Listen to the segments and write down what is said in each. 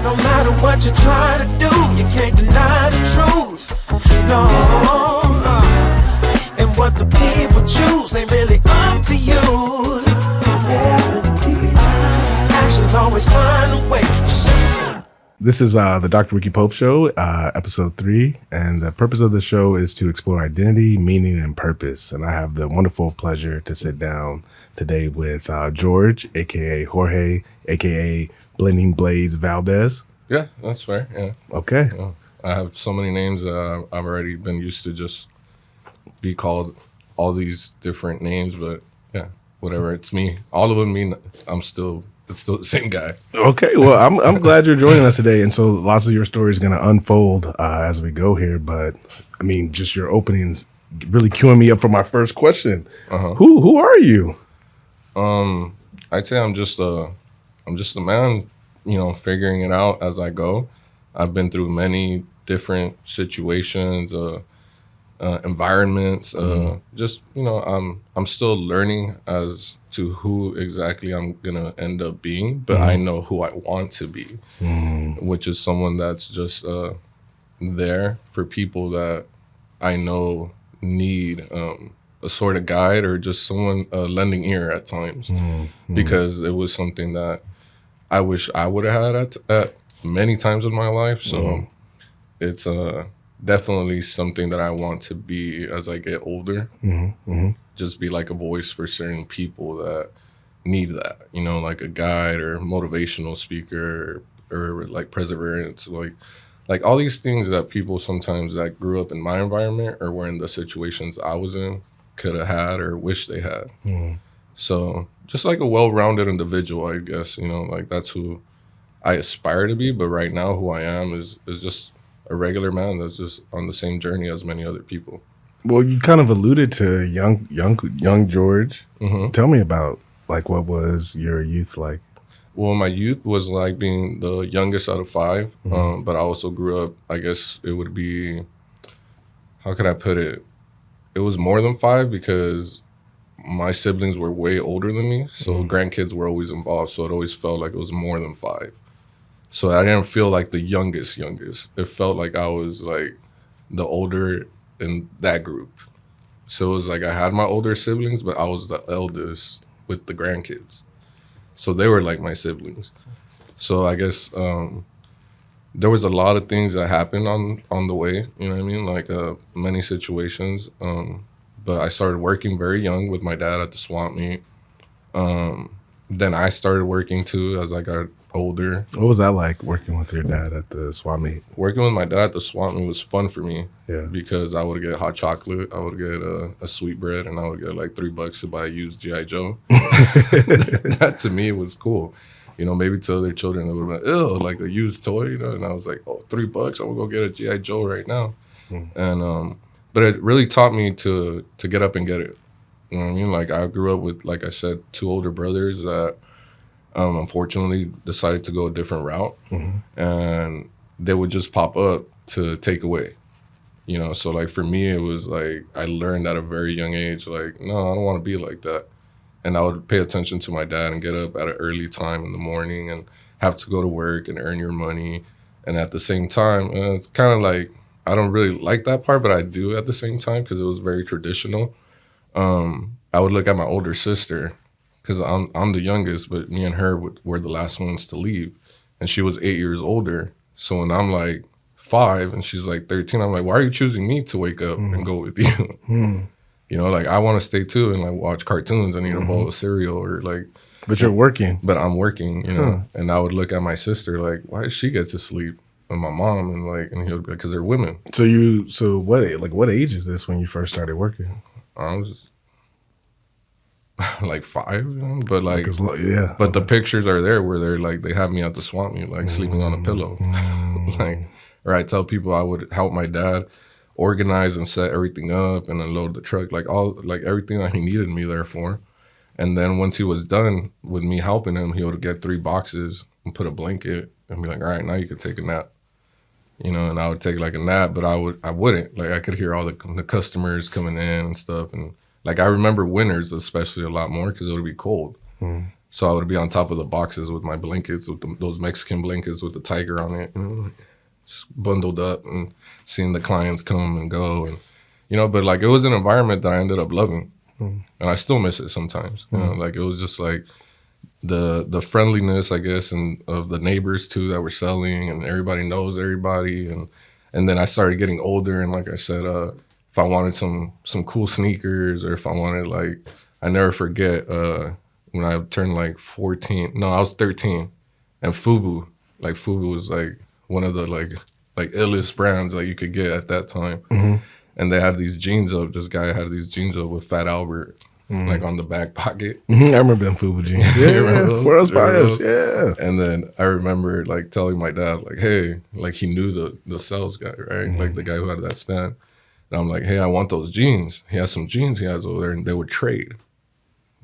No matter what you try to do, you can't deny the truth. No, no. And what the people choose ain't really up to you. Actions always find a way. This is the Dr. Ricky Pope Show, episode 3. And the purpose of the show is to explore identity, meaning, and purpose. And I have the wonderful pleasure to sit down today with George, a.k.a. Jorge, a.k.a. Blending Blades Valdez. Yeah, that's fair. Yeah. Okay. Yeah. I have so many names. I've already been used to just be called all these different names. But yeah, whatever. It's me. All of them mean it's still the same guy. Okay, well, I'm glad you're joining us today, and so lots of your story is going to unfold as we go here. But I mean, just your openings really queuing me up for my first question. Who are you? I'd say I'm just a man, figuring it out as I go. I've been through many different situations, environments. Just I'm still learning as to who exactly I'm gonna end up being, but I know who I want to be, which is someone that's just there for people that I know need a sort of guide or just someone lending ear at times, because it was something that I wish I would have had at many times in my life. So it's definitely something that I want to be as I get older. Just be like a voice for certain people that need that, like a guide or motivational speaker or like perseverance, like all these things that people sometimes that grew up in my environment or were in the situations I was in could have had or wish they had. So just like a well-rounded individual, I guess, like that's who I aspire to be. But right now who I am is just a regular man that's just on the same journey as many other people. Well, you kind of alluded to young George. Tell me about like what was your youth like? Well, my youth was like being the youngest out of 5, but I also grew up, I guess it would be, how could I put it? It was more than 5 because my siblings were way older than me, so grandkids were always involved, so it always felt like it was more than 5. So I didn't feel like the youngest. It felt like I was like the older in that group. So it was like I had my older siblings, but I was the eldest with the grandkids. So they were like my siblings. So I guess there was a lot of things that happened on the way, you know what I mean? Like many situations. But I started working very young with my dad at the swap meet. Then I started working too as I got older. What was that like working with your dad at the swap meet? Working with my dad at the swap meet was fun for me. Yeah. Because I would get hot chocolate, I would get a sweet bread, and I would get like $3 to buy a used G.I. Joe. That to me was cool. Maybe to other children it would have been, ew, like a used toy, and I was like, oh, $3, I'm gonna go get a G.I. Joe right now. And but it really taught me to get up and get it. You know what I mean? Like I grew up with, like I said, 2 older brothers that unfortunately decided to go a different route, and they would just pop up to take away. So like for me, it was like I learned at a very young age, like, no, I don't want to be like that. And I would pay attention to my dad and get up at an early time in the morning and have to go to work and earn your money. And at the same time, it's kind of like, I don't really like that part, but I do at the same time because it was very traditional. I would look at my older sister because I'm the youngest, but me and her were the last ones to leave. And she was 8 years older. So when I'm like 5 and she's like 13, I'm like, why are you choosing me to wake up and go with you? Like I want to stay too and like watch cartoons and eat a bowl of cereal or like. But you're working. But I'm working, And I would look at my sister like, why does she get to sleep? And my mom and he would be like, because they're women. So what age is this when you first started working? I was like 5, but like, yeah. But the pictures are there where they're like, they have me at the swap meet, like sleeping on a pillow. Like, or I tell people I would help my dad organize and set everything up and unload the truck, like everything that he needed me there for. And then once he was done with me helping him, he would get 3 boxes and put a blanket and be like, all right, now you can take a nap. And I would take like a nap, but I wouldn't. Like I could hear all the customers coming in and stuff. And like I remember winters especially a lot more because it would be cold. So I would be on top of the boxes with my blankets, with those Mexican blankets with the tiger on it, just bundled up and seeing the clients come and go. And, but like it was an environment that I ended up loving. And I still miss it sometimes. Like it was just like the friendliness, I guess, and of the neighbors too that were selling, and everybody knows everybody. And then I started getting older, and like I said, if I wanted some cool sneakers, or if I wanted, like, I never forget when I turned like 14. No, I was 13, and Fubu was like one of the like illest brands that you could get at that time. And they had these jeans up. This guy had these jeans up with Fat Albert like on the back pocket. I remember them Fubu jeans. Yeah, for us by us. Yeah. And then I remember like telling my dad, like, hey, like he knew the sales guy, right? Like the guy who had that stand. And I'm like, hey, I want those jeans. He has some jeans he has over there, and they would trade.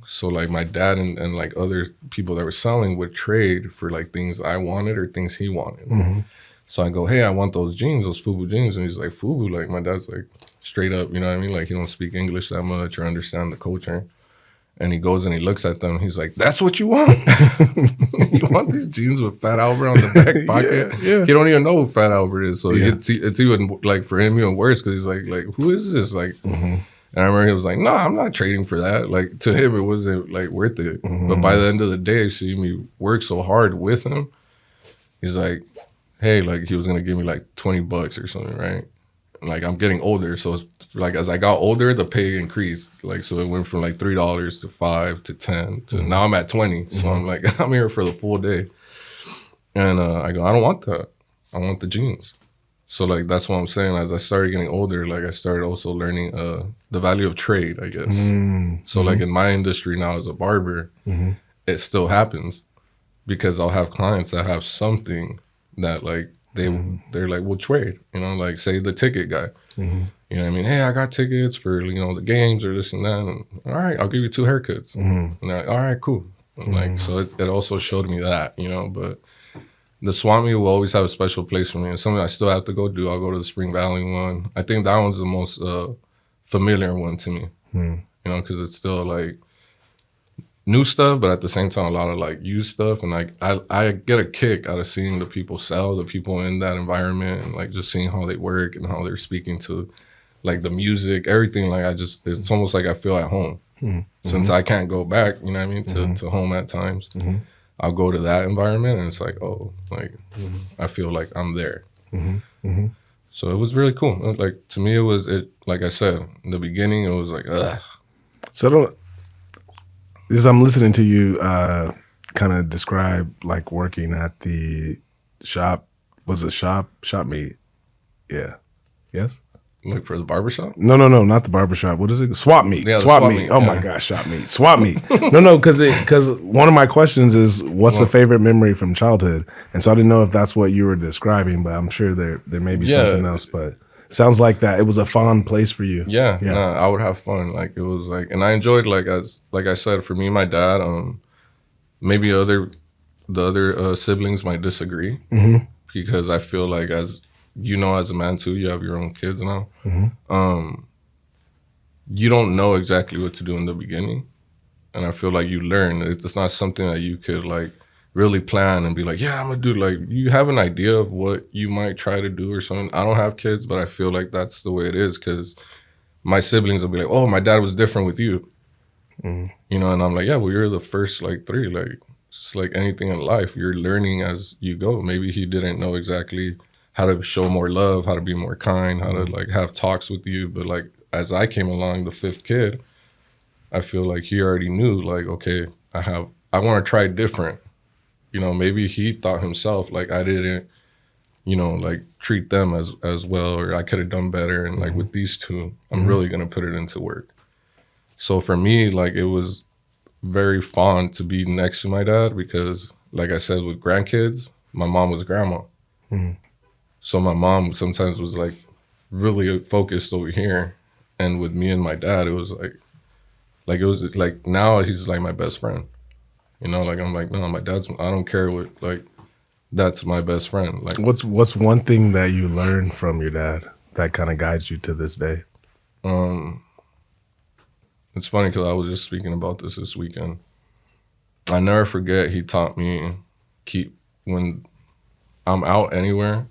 So like my dad and like other people that were selling would trade for like things I wanted or things he wanted. So I go, hey, I want those jeans, those Fubu jeans. And he's like, Fubu? Like my dad's like straight up, you know what I mean? Like he don't speak English that much or understand the culture. And he goes and he looks at them. He's like, that's what you want? You want these jeans with Fat Albert on the back pocket? Yeah. He don't even know who Fat Albert is. So it's even like for him even worse, because he's like, who is this? Like, and I remember he was like, no, I'm not trading for that. Like to him, it wasn't like worth it. But by the end of the day, seeing me work so hard with him, he's like, hey, like he was gonna give me like $20 or something, right? And like I'm getting older, so it's like as I got older, the pay increased. Like so it went from like $3 to $5 to $10 to now I'm at 20. So I'm like, I'm here for the full day. And I go, I don't want that. I want the jeans. So like that's what I'm saying. As I started getting older, like I started also learning the value of trade, I guess. So like in my industry now as a barber, it still happens because I'll have clients that have something that like they're like, we'll trade, like say the ticket guy, you know what I mean? Hey, I got tickets for, the games or this and that. And, all right, I'll give you 2 haircuts. And they're like, all right, cool. And like, so it also showed me that, but the swap meet will always have a special place for me. It's something I still have to go do. I'll go to the Spring Valley one. I think that one's the most familiar one to me, because it's still like new stuff, but at the same time, a lot of like used stuff. And like, I get a kick out of seeing the people sell, the people in that environment, and like just seeing how they work and how they're speaking to like the music, everything. Like it's almost like I feel at home. Since I can't go back, you know what I mean, to home at times. I'll go to that environment and it's like, oh, like I feel like I'm there. So it was really cool. Like to me, like I said, in the beginning, it was like, ugh. So as I'm listening to you kind of describe like working at the shop, was it shop meet? Yeah. Yes? Like for the barbershop? No, not the barbershop. What is it? Swap meet. Yeah, swap meet. Oh my gosh, shop meet. Swap meet. No, because one of my questions is what's the favorite memory from childhood? And so I didn't know if that's what you were describing, but I'm sure there may be something else. But it sounds like that it was a fun place for you. Yeah. Nah, I would have fun. Like it was like, and I enjoyed like I said, for me and my dad, maybe the other siblings might disagree because I feel like as a man too, you have your own kids now. You don't know exactly what to do in the beginning. And I feel like you learn. It's not something that you could like really plan and be like, yeah, I'm gonna do, like, you have an idea of what you might try to do or something. I don't have kids, but I feel like that's the way it is because my siblings will be like, oh, my dad was different with you. And I'm like, yeah, well, you're the first like 3. Like, it's like anything in life. You're learning as you go. Maybe he didn't know exactly how to show more love, how to be more kind, how to like have talks with you. But like as I came along, the 5th kid, I feel like he already knew like, okay, I want to try different. Maybe he thought himself like I didn't, like treat them as well, or I could have done better. And like with these 2, I'm really going to put it into work. So for me, like it was very fun to be next to my dad because like I said, with grandkids, my mom was grandma. So my mom sometimes was like really focused over here. And with me and my dad, it was like now he's like my best friend. Like I'm like, no, my dad's, I don't care what, like, that's my best friend. Like, what's one thing that you learned from your dad that kind of guides you to this day? It's funny because I was just speaking about this weekend. I never forget, he taught me when I'm out anywhere,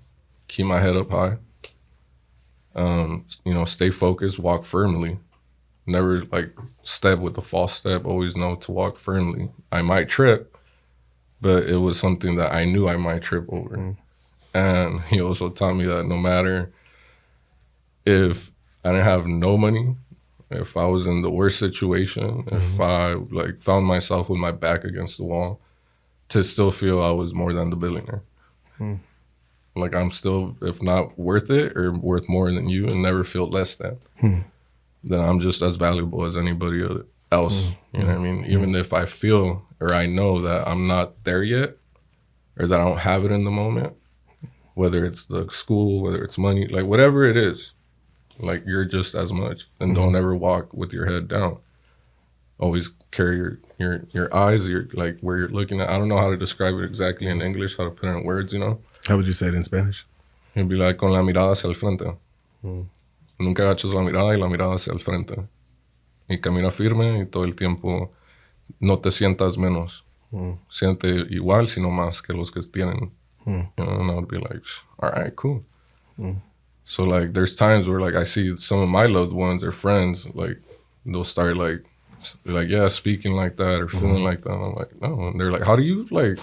keep my head up high. Stay focused, walk firmly. Never like step with a false step, always know to walk firmly. I might trip, but it was something that I knew I might trip over. And he also taught me that no matter if I didn't have no money, if I was in the worst situation, if I like found myself with my back against the wall, to still feel I was more than the billionaire. Like I'm still, if not worth it or worth more than you, and never feel less than, then I'm just as valuable as anybody else. You know what I mean? Even if I feel or I know that I'm not there yet, or that I don't have it in the moment, whether it's the school, whether it's money, like whatever it is, like you're just as much. And don't ever walk with your head down. Always carry your eyes, like where you're looking at. I don't know how to describe it exactly in English, how to put it in words, you know? How would you say it in Spanish? It'd be like con la mirada hacia el frente. Nunca agaches la mirada y la mirada hacia el frente. Y camina firme y todo el tiempo no te sientas menos. Siente igual, sino más que los que tienen. You know, and I would be like, all right, cool. So like there's times where like I see some of my loved ones or friends, like they'll start like yeah, speaking like that or feeling like that. And I'm like, no. And they're like, how do you like,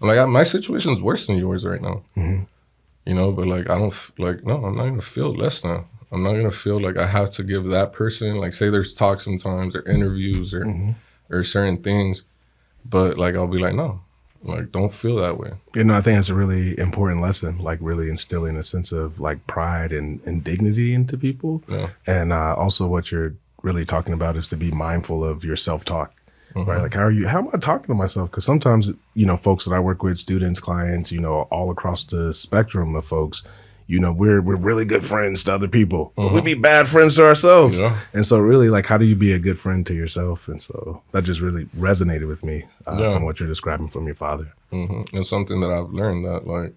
I'm like, my situation's worse than yours right now. You know, but like I don't like, no, I'm not gonna feel less than. I'm not gonna feel like I have to give that person, like say there's talks sometimes or interviews or certain things, but like I'll be like, no, like don't feel that way. You know, I think it's a really important lesson, like really instilling a sense of like pride and dignity into people. Yeah. And also what you're really talking about is to be mindful of your self-talk, right? Like how am I talking to myself? Because sometimes, you know, folks that I work with, students, clients, you know, all across the spectrum of folks, you know, we're really good friends to other people, but we be bad friends to ourselves. Yeah. And so really like, how do you be a good friend to yourself? And so that just really resonated with me from what you're describing from your father. It's something that I've learned that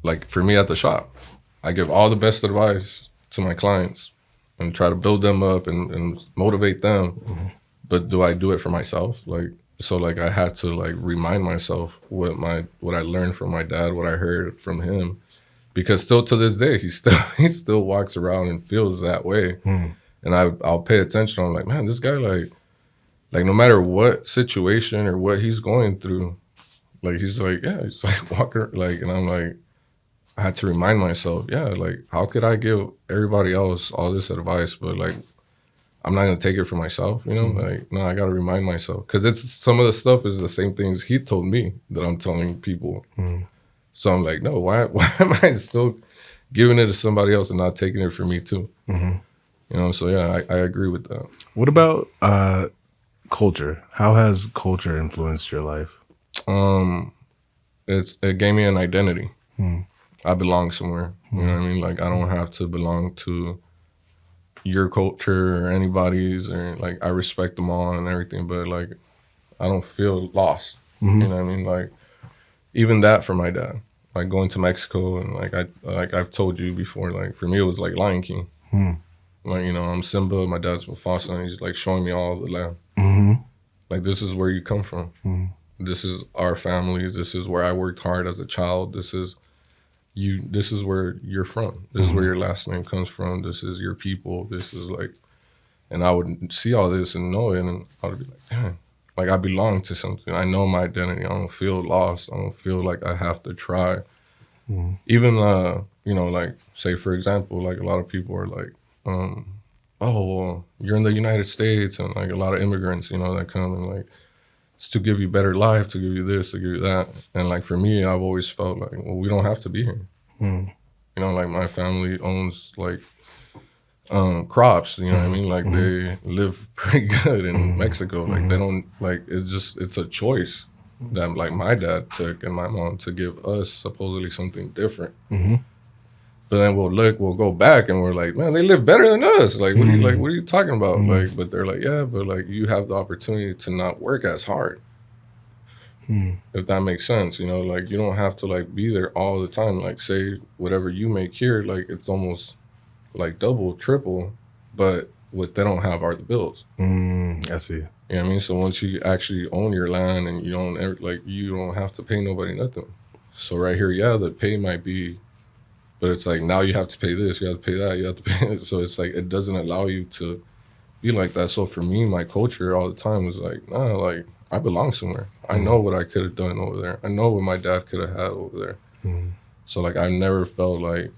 like for me at the shop, I give all the best advice to my clients and try to build them up and motivate them. But do I do it for myself? So I had to like remind myself what I learned from my dad, what I heard from him. Because still to this day, he still walks around and feels that way. And I'll pay attention. I'm like, man, this guy, like no matter what situation or what he's going through, like he's like walking, like, and I'm like, I had to remind myself, like how could I give everybody else all this advice, but like I'm not gonna take it for myself, you know? Like, no, I gotta remind myself. Cause it's some of the stuff is the same things he told me that I'm telling people. So I'm like, no, why am I still giving it to somebody else and not taking it for me too? You know, so yeah, I agree with that. What about culture? How has culture influenced your life? It gave me an identity. I belong somewhere. You know what I mean? Like I don't have to belong to your culture or anybody's, or like I respect them all and everything, but like I don't feel lost. You know what I mean? Like even that for my dad, like going to Mexico and like I've told you before, like for me it was like Lion King. Like, you know, I'm Simba, my dad's Mufasa, and he's like showing me all the land. Like this is where you come from. This is our families. This is where I worked hard as a child. This is where you're from. This is where your last name comes from. This is your people. This is like, and I would see all this and know it, and I would be like, damn, like I belong to something. I know my identity. I don't feel lost. I don't feel like I have to try. Even, you know, like say for example, like a lot of people are like, oh, well, you're in the United States, and like a lot of immigrants, you know, that come and like, it's to give you better life, to give you this, to give you that. And like for me, I've always felt like, well, we don't have to be here. You know, like my family owns like crops, you know what I mean? Like they live pretty good in Mexico. Like they don't, like it's a choice that like my dad took and my mom to give us supposedly something different. But then we'll go back and we're like, man, they live better than us. Like, what are you talking about? Like, but they're like, yeah, but like you have the opportunity to not work as hard. If that makes sense, you know, like you don't have to like be there all the time. Like say whatever you make here, like it's almost like double, triple, but what they don't have are the bills. I see. You know what I mean? So once you actually own your land and you don't have to pay nobody nothing. So right here, yeah, the pay might be, but it's like now you have to pay this, you have to pay that, you have to pay it. So it's like it doesn't allow you to be like that. So for me, my culture all the time was like, nah, like I belong somewhere. I know what I could have done over there. I know what my dad could have had over there. So like I never felt like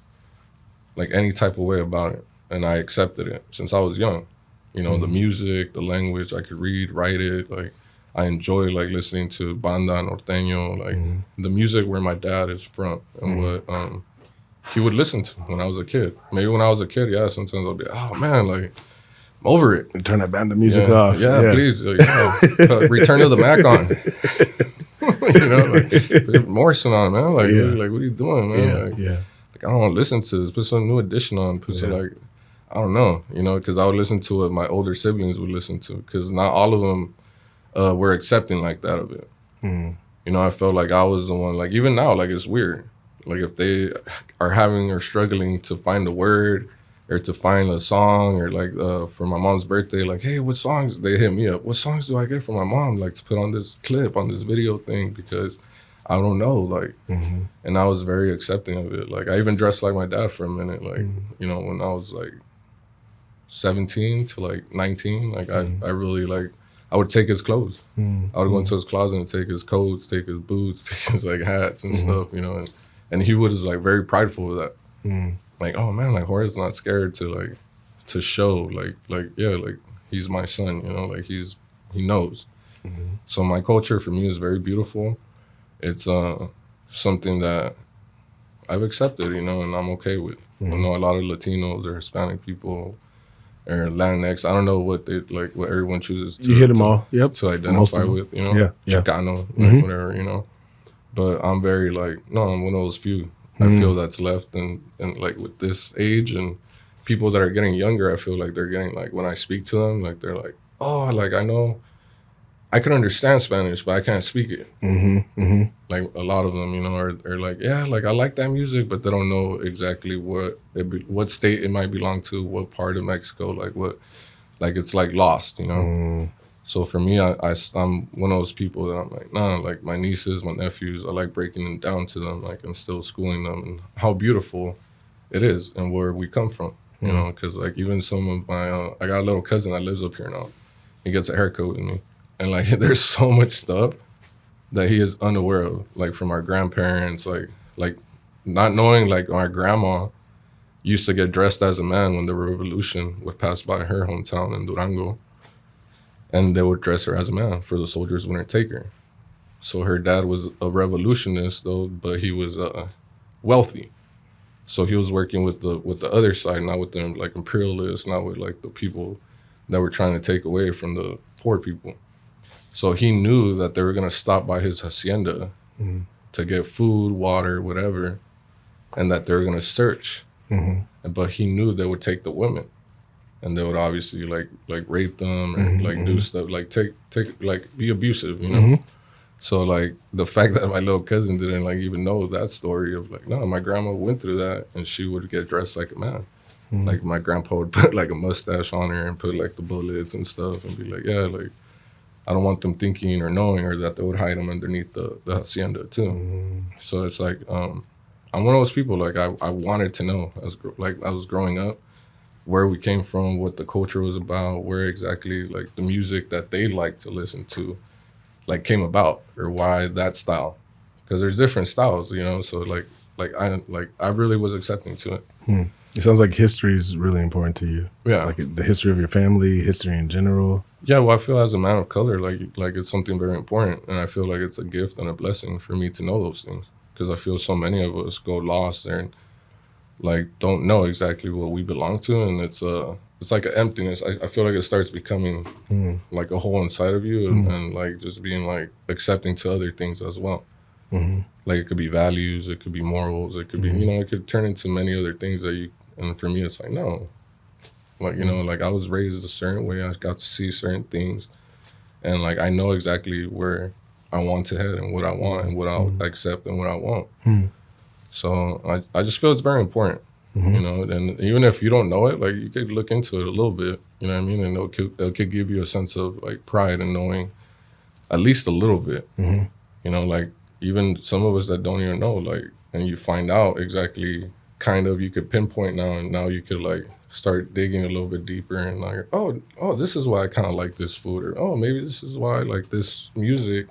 any type of way about it, and I accepted it since I was young. You know, the music, the language, I could read, write it. Like, I enjoy, like, listening to banda, norteño, like, the music where my dad is from and what he would listen to when I was a kid. Maybe when I was a kid, yeah, sometimes I'll be, oh, man, like, I'm over it. Turn that banda music off. Yeah, please. Return to the Mac on. You know, like, Morrison on, man. Like, like, what are you doing, man? Like, I don't want to listen to this. Put some new edition on. Put some, like, I don't know, you know, because I would listen to what my older siblings would listen to, because not all of them were accepting like that of it. You know, I felt like I was the one, like, even now, like, it's weird. Like, if they are having or struggling to find a word or to find a song, or, like, for my mom's birthday, like, hey, what songs? They hit me up. What songs do I get from my mom, like, to put on this clip, on this video thing, because I don't know, like, and I was very accepting of it. Like, I even dressed like my dad for a minute, like, you know, when I was, like, 17 to like 19, like I really, like, I would take his clothes. I would go into his closet and take his coats, take his boots, take his like hats and stuff, you know, and he was like very prideful of that. Like, oh man, like Jorge's not scared to show like yeah, like he's my son, you know, like he knows. So my culture for me is very beautiful. It's something that I've accepted, you know, and I'm okay with. I know a lot of Latinos or Hispanic people or Latinx, I don't know what they like, what everyone chooses to, you hit them all, to identify with, you know, Chicano, like whatever, you know. But I'm very like, no, I'm one of those few. I feel that's left, and like with this age and people that are getting younger, I feel like they're getting, like, when I speak to them, like they're like, oh, like I know, I can understand Spanish, but I can't speak it. Like a lot of them, you know, are like, yeah, like I like that music, but they don't know exactly what state it might belong to, what part of Mexico, like what, like it's like lost, you know. So for me, I'm one of those people that I'm like, nah, like my nieces, my nephews, I like breaking them down to them, like, and still schooling them and how beautiful it is and where we come from, you know, because like even some of my, I got a little cousin that lives up here now. He gets a haircut with me. And like, there's so much stuff that he is unaware of, like from our grandparents, like not knowing, like our grandma used to get dressed as a man when the revolution would pass by her hometown in Durango, and they would dress her as a man for the soldiers when they take her. So her dad was a revolutionist though, but he was wealthy. So he was working with the other side, not with the like imperialists, not with like the people that were trying to take away from the poor people. So he knew that they were going to stop by his hacienda to get food, water, whatever, and that they were going to search. But he knew they would take the women, and they would obviously like rape them or like do stuff, like take like be abusive, you know? So like the fact that my little cousin didn't like even know that story of like, no, my grandma went through that and she would get dressed like a man. Like my grandpa would put like a mustache on her and put like the bullets and stuff and be like, yeah, like, I don't want them thinking or knowing, or that they would hide them underneath the hacienda too. So it's like, I'm one of those people, like I wanted to know as like I was growing up, where we came from, what the culture was about, where exactly like the music that they like to listen to like came about, or why that style, because there's different styles, you know. So like I really was accepting to it. It sounds like history is really important to you. Yeah, like the history of your family, history in general. Yeah, well, I feel as a man of color, like it's something very important, and I feel like it's a gift and a blessing for me to know those things, because I feel so many of us go lost and like don't know exactly what we belong to, and it's like an emptiness. I feel like it starts becoming like a hole inside of you, and like just being like accepting to other things as well. Like it could be values, it could be morals, it could be, you know, it could turn into many other things that you. And for me, it's like no. Like, you know, like I was raised a certain way. I got to see certain things. And like, I know exactly where I want to head and what I want and what I'll accept and what I won't. So I just feel it's very important. you know, and even if you don't know it, like you could look into it a little bit, you know what I mean? And it could give you a sense of like pride in knowing at least a little bit, you know, like even some of us that don't even know, like, and you find out exactly kind of, you could pinpoint now, and now you could like start digging a little bit deeper and like, oh, this is why I kind of like this food, or oh, maybe this is why I like this music.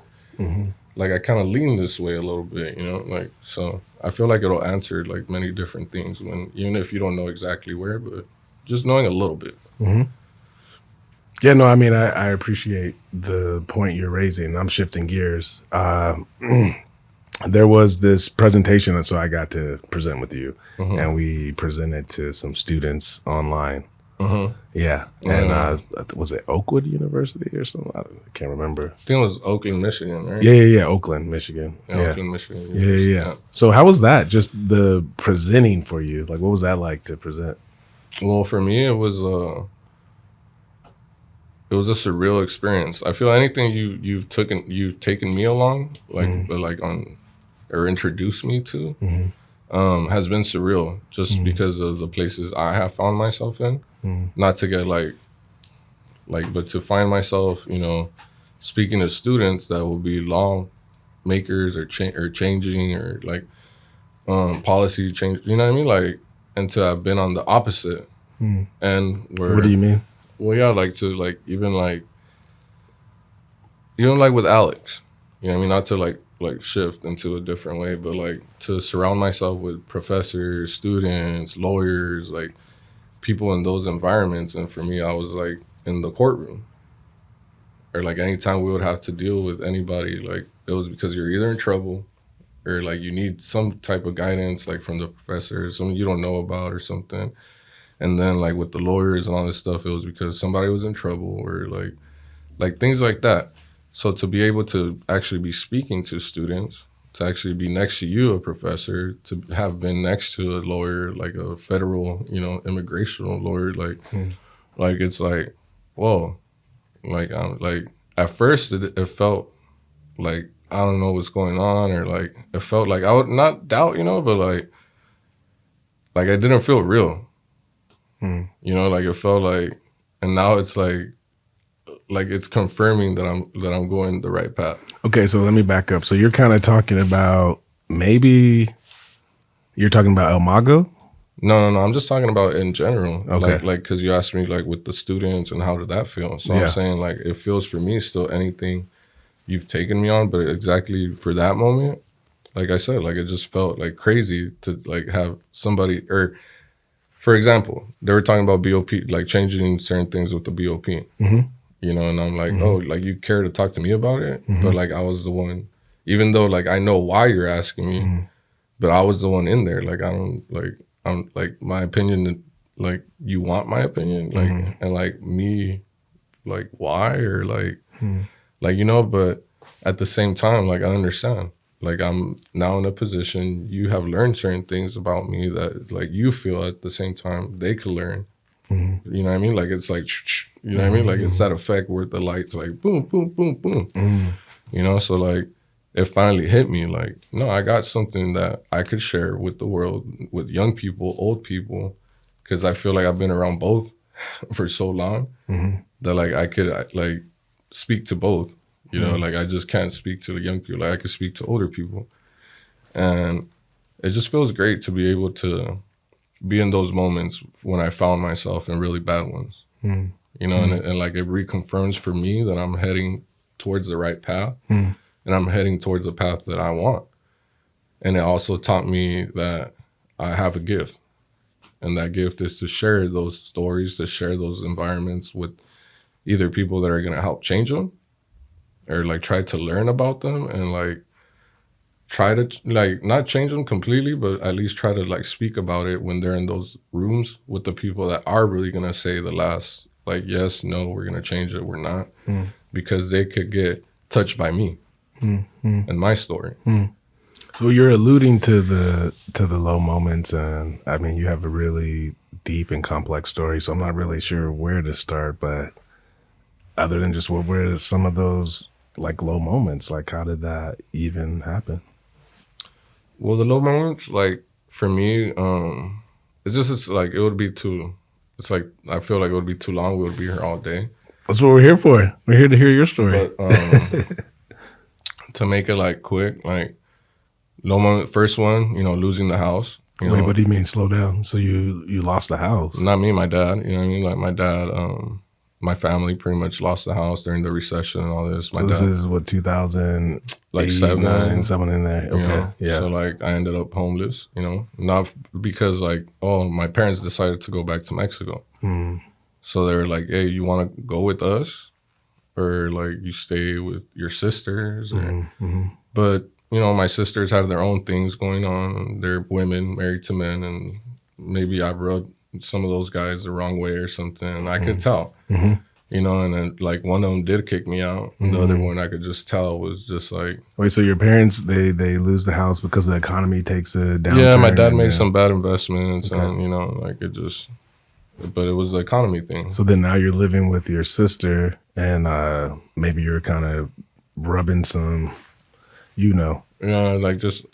Like I kind of lean this way a little bit, you know, like, so I feel like it'll answer like many different things when, even if you don't know exactly where, but just knowing a little bit. Yeah, no, I mean, I appreciate the point you're raising. I'm shifting gears. There was this presentation, and so I got to present with you, and we presented to some students online. Yeah, and was it Oakwood University or something? I can't remember. I think it was Oakland, Michigan, right? Yeah, Oakland, Michigan. Yeah, Oakland, Michigan. Yeah. So how was that? Just the presenting for you? Like, what was that like to present? Well, for me, it was a surreal experience. I feel anything you've taken me along, like but like on or introduced me to, has been surreal. Just because of the places I have found myself in. Not to get like, but to find myself, you know, speaking to students that will be law makers or changing or like policy change. You know what I mean? Like, and to have been on the opposite end. Where, what do you mean? Well, yeah, like to like even like with Alex, you know what I mean? Not to like shift into a different way, but like to surround myself with professors, students, lawyers, like people in those environments. And for me, I was like in the courtroom, or like anytime we would have to deal with anybody, like it was because you're either in trouble or like you need some type of guidance, like from the professor, something you don't know about or something. And then like with the lawyers and all this stuff, it was because somebody was in trouble or like things like that. So to be able to actually be speaking to students, to actually be next to you, a professor, to have been next to a lawyer, like a federal, you know, immigration lawyer, like it's like, whoa, like I'm like at first it felt like I don't know what's going on, or like it felt like I would not doubt, you know, but like it didn't feel real, you know, like it felt like, and now it's like it's confirming that I'm going the right path. Okay, so let me back up. So you're kind of talking about maybe you're talking about El Mago? No. I'm just talking about in general. Okay. Like because you asked me like with the students and how did that feel. So I'm saying like it feels for me still anything you've taken me on, but exactly for that moment, like I said, like it just felt like crazy to like have somebody, or for example, they were talking about BOP, like changing certain things with the BOP. You know, and I'm like, oh, like you care to talk to me about it? But like I was the one, even though like I know why you're asking me, but I was the one in there. Like I'm like my opinion, like you want my opinion, like and like me, like why, or like you know, but at the same time, like I understand. Like I'm now in a position, you have learned certain things about me that like you feel at the same time they could learn. You know what I mean? Like it's like, you know what I mean? Like it's that effect where the lights like boom, boom, boom, boom. You know, so like it finally hit me like, no, I got something that I could share with the world, with young people, old people, because I feel like I've been around both for so long that like I could like speak to both. You know, like I just can't speak to the young people. Like I could speak to older people. And it just feels great to be able to be in those moments when I found myself in really bad ones, you know, and like it reconfirms for me that I'm heading towards the right path and I'm heading towards the path that I want. And it also taught me that I have a gift, and that gift is to share those stories, to share those environments with either people that are going to help change them or like try to learn about them and like try to like not change them completely, but at least try to like speak about it when they're in those rooms with the people that are really going to say the last, like, yes, no, we're going to change it, we're not, because they could get touched by me and my story. So you're alluding to the low moments, and I mean, you have a really deep and complex story, so I'm not really sure where to start, but other than just what were some of those like low moments, like how did that even happen? Well, the low moments, like for me, it's like it would be too. It's like I feel like it would be too long. We would be here all day. That's what we're here for. We're here to hear your story. But to make it like quick, like no moment. First one, losing the house. Wait, what do you mean slow down? So you lost the house? Not me, my dad. You know what I mean? Like my dad, my family pretty much lost the house during the recession and all this. So this is what 2000, like 7 in there. Okay, yeah. So like I ended up homeless. Not because like my parents decided to go back to Mexico. So they were like, hey, you want to go with us, or like you stay with your sisters? But my sisters had their own things going on. They're women married to men, and maybe I rubbed some of those guys the wrong way or something. And I could tell, and then like one of them did kick me out. And the other one I could just tell was just like. Wait, so your parents, they lose the house because the economy takes a downturn? Yeah, my dad made some bad investments and, like it just, but it was the economy thing. So then now you're living with your sister and maybe you're kind of rubbing some, like just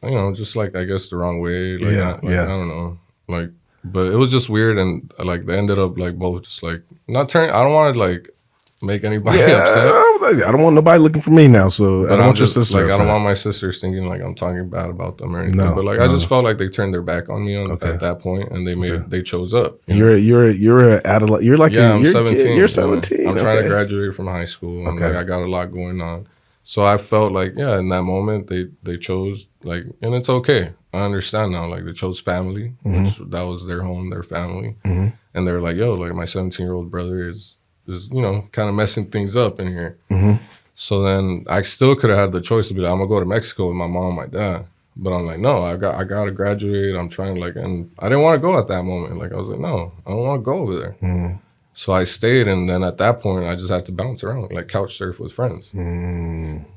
like I guess the wrong way. Like, yeah. I don't know. Like, but it was just weird, and like they ended up like both just like not turning. I don't want to like make anybody upset. I don't want nobody looking for me now. So I don't want your sister. Like, I don't want my sisters thinking like I'm talking bad about them or anything. No, but like I just felt like they turned their back on me at that point, and they chose up. You're an adolescent. You're like I'm 17. You're 17. I'm trying to graduate from high school, and like I got a lot going on. So I felt like, in that moment, they chose, like, and it's okay. I understand now. Like, they chose family, which that was their home, their family. And they're like, yo, like, my 17-year-old brother is kind of messing things up in here. So then I still could have had the choice to be like, I'm going to go to Mexico with my mom and my dad. But I'm like, no, I got to graduate. I'm trying to, like, and I didn't want to go at that moment. Like, I was like, no, I don't want to go over there. So I stayed, and then at that point, I just had to bounce around, like couch surf with friends,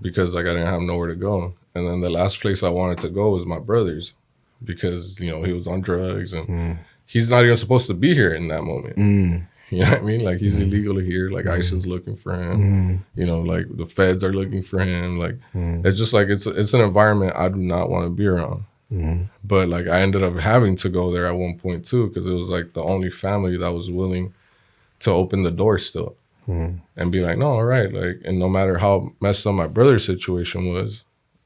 because like I didn't have nowhere to go. And then the last place I wanted to go was my brother's, because he was on drugs, and he's not even supposed to be here in that moment. You know what I mean? Like he's illegally here. Like ICE is looking for him. Like the feds are looking for him. Like it's just like it's an environment I do not want to be around. But like I ended up having to go there at one point too, because it was like the only family that was willing to open the door still and be like, no, all right. Like, and no matter how messed up my brother's situation was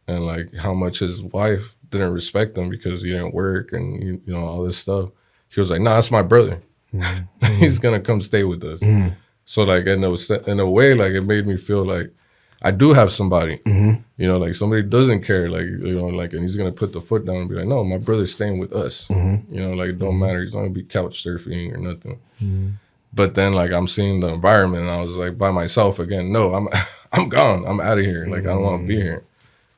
and like how much his wife didn't respect him because he didn't work and, all this stuff, he was like, nah, that's my brother. He's going to come stay with us. So like, and it was, in a way, like it made me feel like I do have somebody, like somebody doesn't care, like, like, and he's going to put the foot down and be like, no, my brother's staying with us. Like it don't matter. He's not going to be couch surfing or nothing. But then, like, I'm seeing the environment, and I was like, by myself again. No, I'm gone. I'm out of here. Like, I don't want to be here.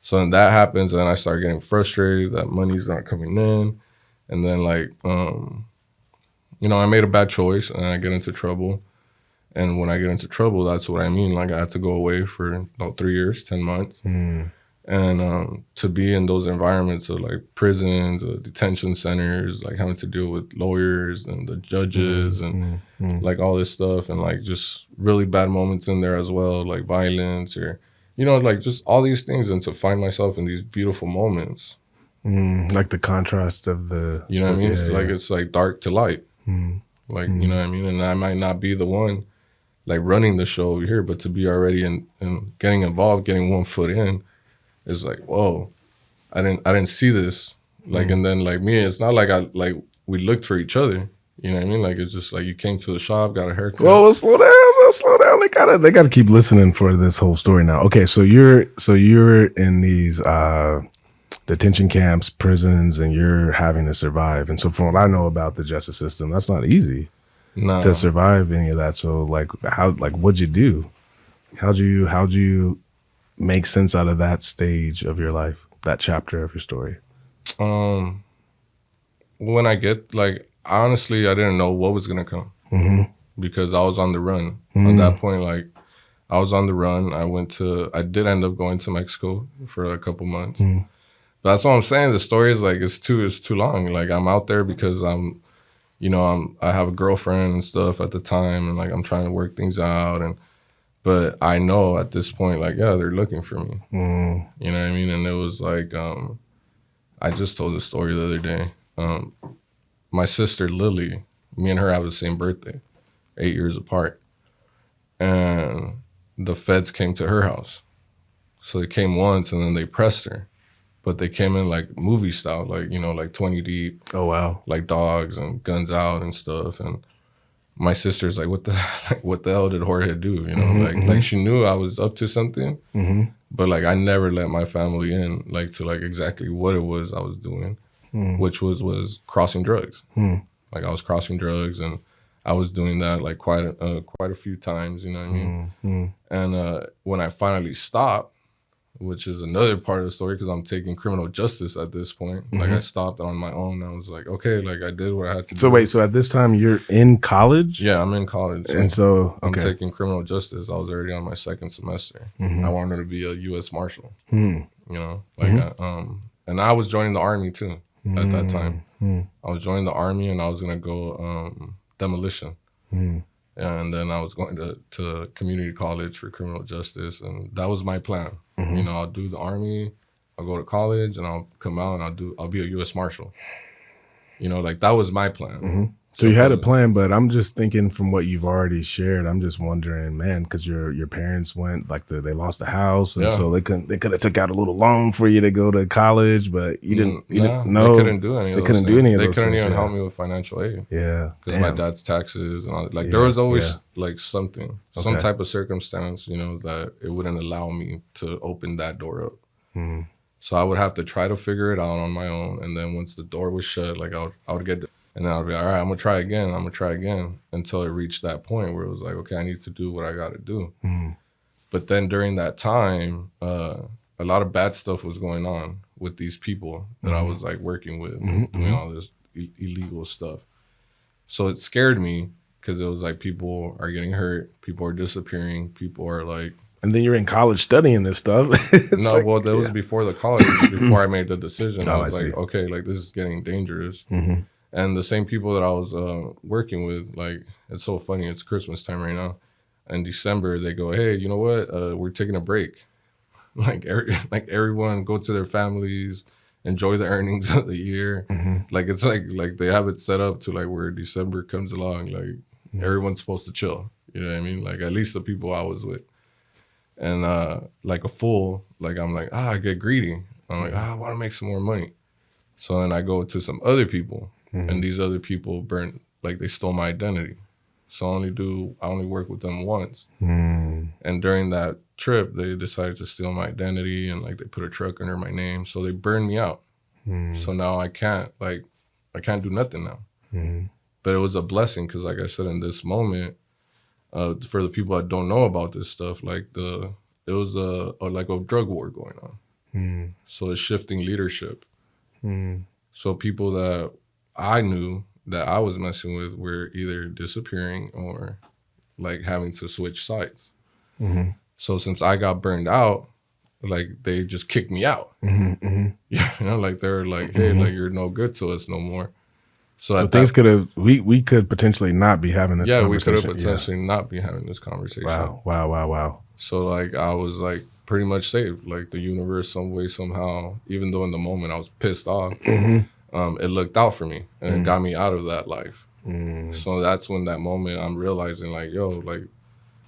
So then that happens, and I start getting frustrated that money's not coming in, and then like, I made a bad choice, and I get into trouble. And when I get into trouble, that's what I mean. Like, I had to go away for about 3 years, 10 months. And to be in those environments of like prisons, detention centers, like having to deal with lawyers and the judges and like all this stuff, and like just really bad moments in there as well, like violence or, like just all these things, and to find myself in these beautiful moments. Like the contrast of the... what I mean? It's like dark to light. Like, you know what I mean? And I might not be the one like running the show over here, but to be already in getting involved, getting one foot in, it's like, whoa, I didn't see this. Like, and then like me, it's not like we looked for each other. You know what I mean? Like, it's just like you came to the shop, got a haircut. Well, let's slow down. They gotta keep listening for this whole story now. Okay, so you're in these detention camps, prisons, and you're having to survive. And so from what I know about the justice system, that's not easy to survive any of that. So like what'd you do? How'd you make sense out of that stage of your life, that chapter of your story? When I get like, honestly, I didn't know what was gonna come because I was on the run. At that point, like I was on the run. I did end up going to Mexico for a couple months. But that's what I'm saying. The story is like, it's too long. Like I'm out there because I have a girlfriend and stuff at the time, and like I'm trying to work things out, but I know at this point, like, yeah, they're looking for me. You know what I mean? And it was like, I just told the story the other day. my sister Lily, me and her have the same birthday, 8 years apart. And the feds came to her house. So they came once and then they pressed her. But they came in like movie style, like, you know, like 20 deep. Oh, wow. Like dogs and guns out and stuff. And my sister's like, what the hell did Jorge do? You know, like she knew I was up to something. But like I never let my family in, like to like exactly what it was I was doing, which was crossing drugs. Like I was crossing drugs, and I was doing that like quite a few times. You know what I mean? And when I finally stopped, which is another part of the story, because I'm taking criminal justice at this point. Like I stopped on my own. I was like, okay, like I did what I had to do. So wait, so at this time you're in college? Yeah, I'm in college. And so I'm taking criminal justice. I was already on my second semester. I wanted to be a U.S. Marshal. You know, like and I was joining the Army too at that time. I was joining the Army, and I was gonna go demolition. And then I was going to community college for criminal justice, and that was my plan. You know, I'll do the Army, I'll go to college, and I'll come out and I'll be a U.S. Marshal. You know, like that was my plan. So you had a plan, but I'm just thinking from what you've already shared, I'm just wondering, man, because your parents went like they lost a house, and so they could have took out a little loan for you to go to college, but you didn't. No, they couldn't do any. They couldn't do any of those things. They couldn't even help me with financial aid. Yeah, because my dad's taxes and all, like there was always like something, some type of circumstance, you know, that it wouldn't allow me to open that door up. So I would have to try to figure it out on my own, and then once the door was shut, like I would get. And then I'll be all right, I'm gonna try again until it reached that point where it was like, okay, I need to do what I gotta do. But then during that time, a lot of bad stuff was going on with these people that I was like working with, doing all this illegal stuff. So it scared me because it was like people are getting hurt, people are disappearing, people are like. And then you're in college studying this stuff. No, like, well, that was before the college, before I made the decision. I was like, okay, like this is getting dangerous. And the same people that I was working with, like, it's so funny. It's Christmas time right now. In December, they go, hey, you know what? We're taking a break. Like everyone go to their families, enjoy the earnings of the year. Like, it's like they have it set up to like where December comes along, like everyone's supposed to chill. You know what I mean? Like at least the people I was with. And like a fool, like I'm like, I get greedy. I'm like, I want to make some more money. So then I go to some other people. And these other people they stole my identity. So I only work with them once. And during that trip, they decided to steal my identity, and like they put a truck under my name. So they burned me out. So now I can't do nothing now. But it was a blessing because like I said, in this moment, for the people that don't know about this stuff, like it was a drug war going on. So it's shifting leadership. So people that I knew that I was messing with were either disappearing or like having to switch sides. So since I got burned out, like they just kicked me out. You know, like they're like, hey, like you're no good to us no more. So things could have we could potentially not be having this conversation. Yeah, we could have potentially not be having this conversation. Wow. So like I was like pretty much saved. Like the universe some way, somehow, even though in the moment I was pissed off. It looked out for me and it got me out of that life. So that's when that moment I'm realizing like, yo, like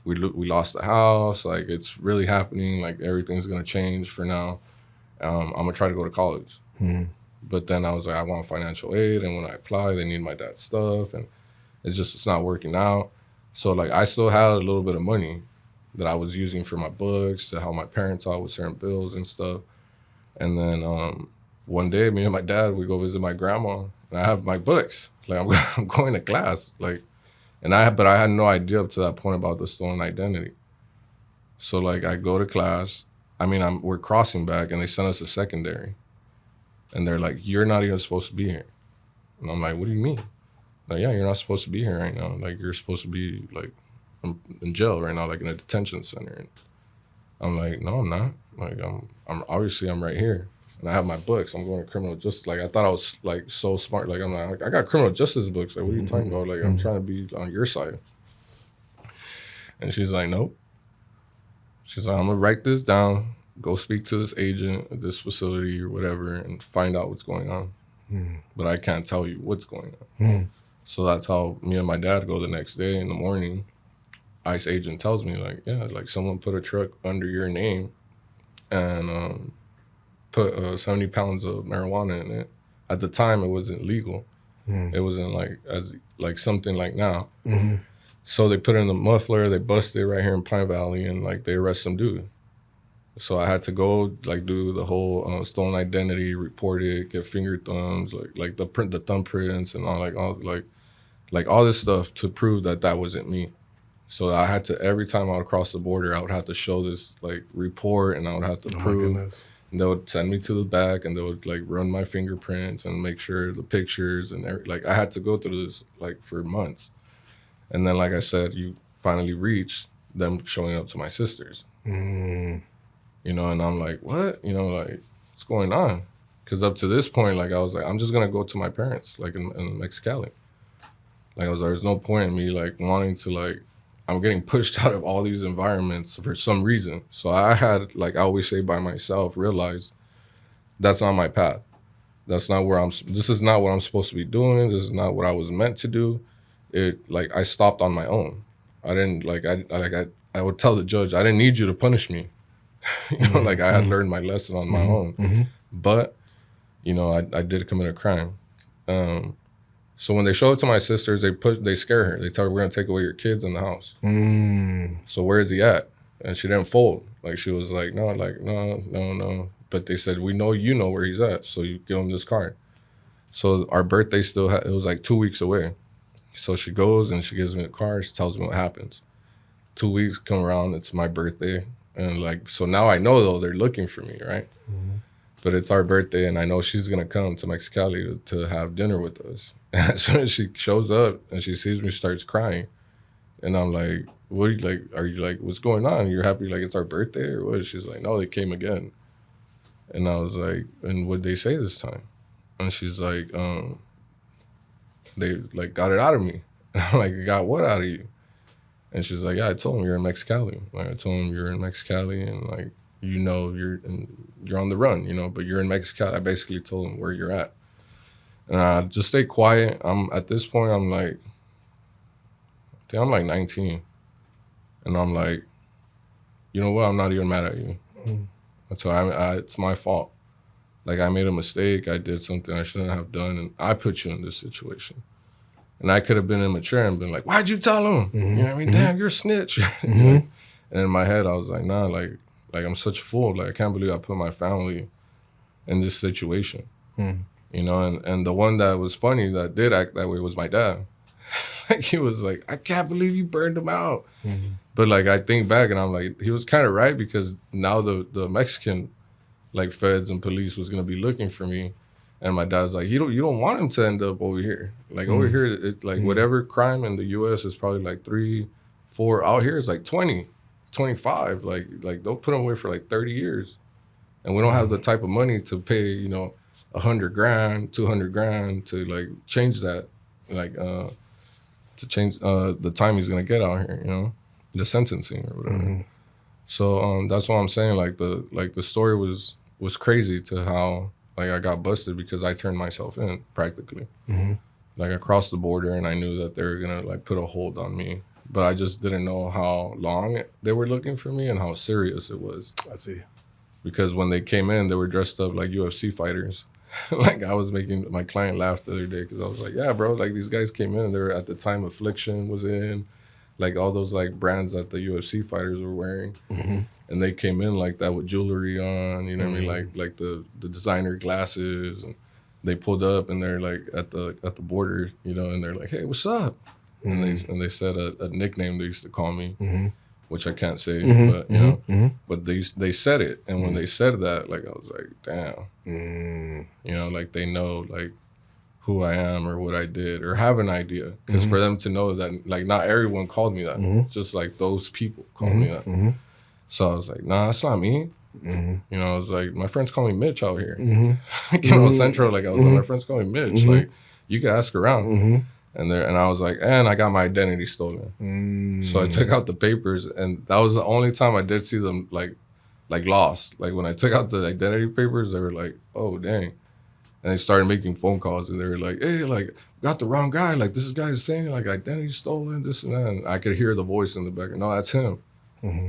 we lost the house. Like it's really happening. Like everything's going to change for now. I'm going to try to go to college. But then I was like, I want financial aid. And when I apply, they need my dad's stuff. And it's not working out. So like I still had a little bit of money that I was using for my books to help my parents out with certain bills and stuff. And then, one day, me and my dad, we go visit my grandma, and I have my books. Like I'm going to class, like, but I had no idea up to that point about the stolen identity. So like I go to class. I mean, we're crossing back, and they send us a secondary, and they're like, "You're not even supposed to be here." And I'm like, "What do you mean?" Like, "Yeah, you're not supposed to be here right now. Like you're supposed to be like in jail right now, like in a detention center." And I'm like, "No, I'm not. Like I'm obviously I'm right here." And I have my books. I'm going to criminal justice. Like, I thought I was, like, so smart. Like, I'm like, I got criminal justice books. Like, what are you talking about? Like, I'm trying to be on your side. And she's like, nope. She's like, I'm going to write this down. Go speak to this agent at this facility or whatever and find out what's going on. but I can't tell you what's going on. So that's how me and my dad go the next day in the morning. ICE agent tells me, like, yeah, like someone put a truck under your name and put 70 pounds of marijuana in it. At the time, it wasn't legal. It wasn't like something like now. So they put it in the muffler, they busted it right here in Pine Valley, and like they arrest some dude. So I had to go like do the whole stolen identity, report it, get finger thumbs, like the thumbprints and all this stuff to prove that that wasn't me. So I had to, every time I would cross the border, I would have to show this like report, and I would have to prove. And they would send me to the back, and they would like run my fingerprints and make sure the pictures and like I had to go through this like for months. And then, like I said, you finally reach them showing up to my sisters. You know, and I'm like, what? You know, like, what's going on? Because up to this point, like, I was like, I'm just going to go to my parents, like, in Mexicali. Like, I was like, there's no point in me, like, wanting to, like, I'm getting pushed out of all these environments for some reason. So I had, like, I always say by myself, realize that's not my path. That's not where this is not what I'm supposed to be doing. This is not what I was meant to do. Like, I stopped on my own. I didn't, like, I would tell the judge, I didn't need you to punish me. You know, like I had learned my lesson on my own. But, you know, I did commit a crime. So when they show up to my sisters, they scare her. They tell her, we're going to take away your kids in the house. So where is he at? And she didn't fold. Like, she was like, no. But they said, we know you know where he's at, so you give him this card. So our birthday it was like 2 weeks away. So she goes and she gives me a card. She tells me what happens. 2 weeks come around, it's my birthday. And like, so now I know though they're looking for me, right? But it's our birthday, and I know she's gonna come to Mexicali to have dinner with us. And as soon as she shows up and she sees me, she starts crying. And I'm like, what are you like, what's going on? You're happy like it's our birthday or what? She's like, no, they came again. And I was like, and what'd they say this time? And she's like, they like got it out of me. And I'm like, got what out of you? And she's like, yeah, I told him you're in Mexicali. Like, I told him you're in Mexicali, and like, you know, you're on the run, you know, but you're in Mexicali. I basically told him where you're at. And I just stay quiet. At this point, I'm like, I think I'm like 19. And I'm like, you know what? I'm not even mad at you. And so it's my fault. Like, I made a mistake. I did something I shouldn't have done, and I put you in this situation. And I could have been immature and been like, why'd you tell him? You know what I mean? Damn, you're a snitch. And in my head, I was like, nah, like I'm such a fool. Like, I can't believe I put my family in this situation. You know, and the one that was funny that did act that way was my dad. Like, he was like, I can't believe you burned him out. But like, I think back and I'm like, he was kind of right, because now the Mexican like feds and police was going to be looking for me. And my dad's like, you don't want him to end up over here. Like, over here, it, like whatever crime in the U.S. is probably like 3, 4. Out here it's like 20, 25. Like they'll put him away for like 30 years. And we don't have the type of money to pay, you know, $100,000, $200,000 to like change that, like to change the time he's gonna get out here, you know, the sentencing or whatever. So that's what I'm saying. Like the story was crazy to how. Like, I got busted because I turned myself in, practically. Like, I crossed the border, and I knew that they were going to, like, put a hold on me. But I just didn't know how long they were looking for me and how serious it was. I see. Because when they came in, they were dressed up like UFC fighters. Like, I was making my client laugh the other day because I was like, yeah, bro, like, these guys came in, and they were at the time Affliction was in. Like, all those, like, brands that the UFC fighters were wearing. And they came in like that with jewelry on, you know what I mean? Like the designer glasses. And they pulled up, and they're like at the border, you know, and they're like, hey, what's up? And they said a nickname they used to call me, which I can't say, but you know, but they said it. And when they said that, like, I was like, damn, you know, like they know like who I am or what I did or have an idea. Because for them to know that, like, not everyone called me that, just like those people called me that. So I was like, nah, that's not me. You know, I was like, my friends call me Mitch out here. You know, Central, like, I was like, my friends call me Mitch. Like, you could ask around. And I was like, and I got my identity stolen. So I took out the papers, and that was the only time I did see them, like lost. Like, when I took out the identity papers, they were like, oh, dang. And they started making phone calls, and they were like, "Hey, like, got the wrong guy. Like, this guy is saying like identity stolen, this and that." And I could hear the voice in the back. No, that's him.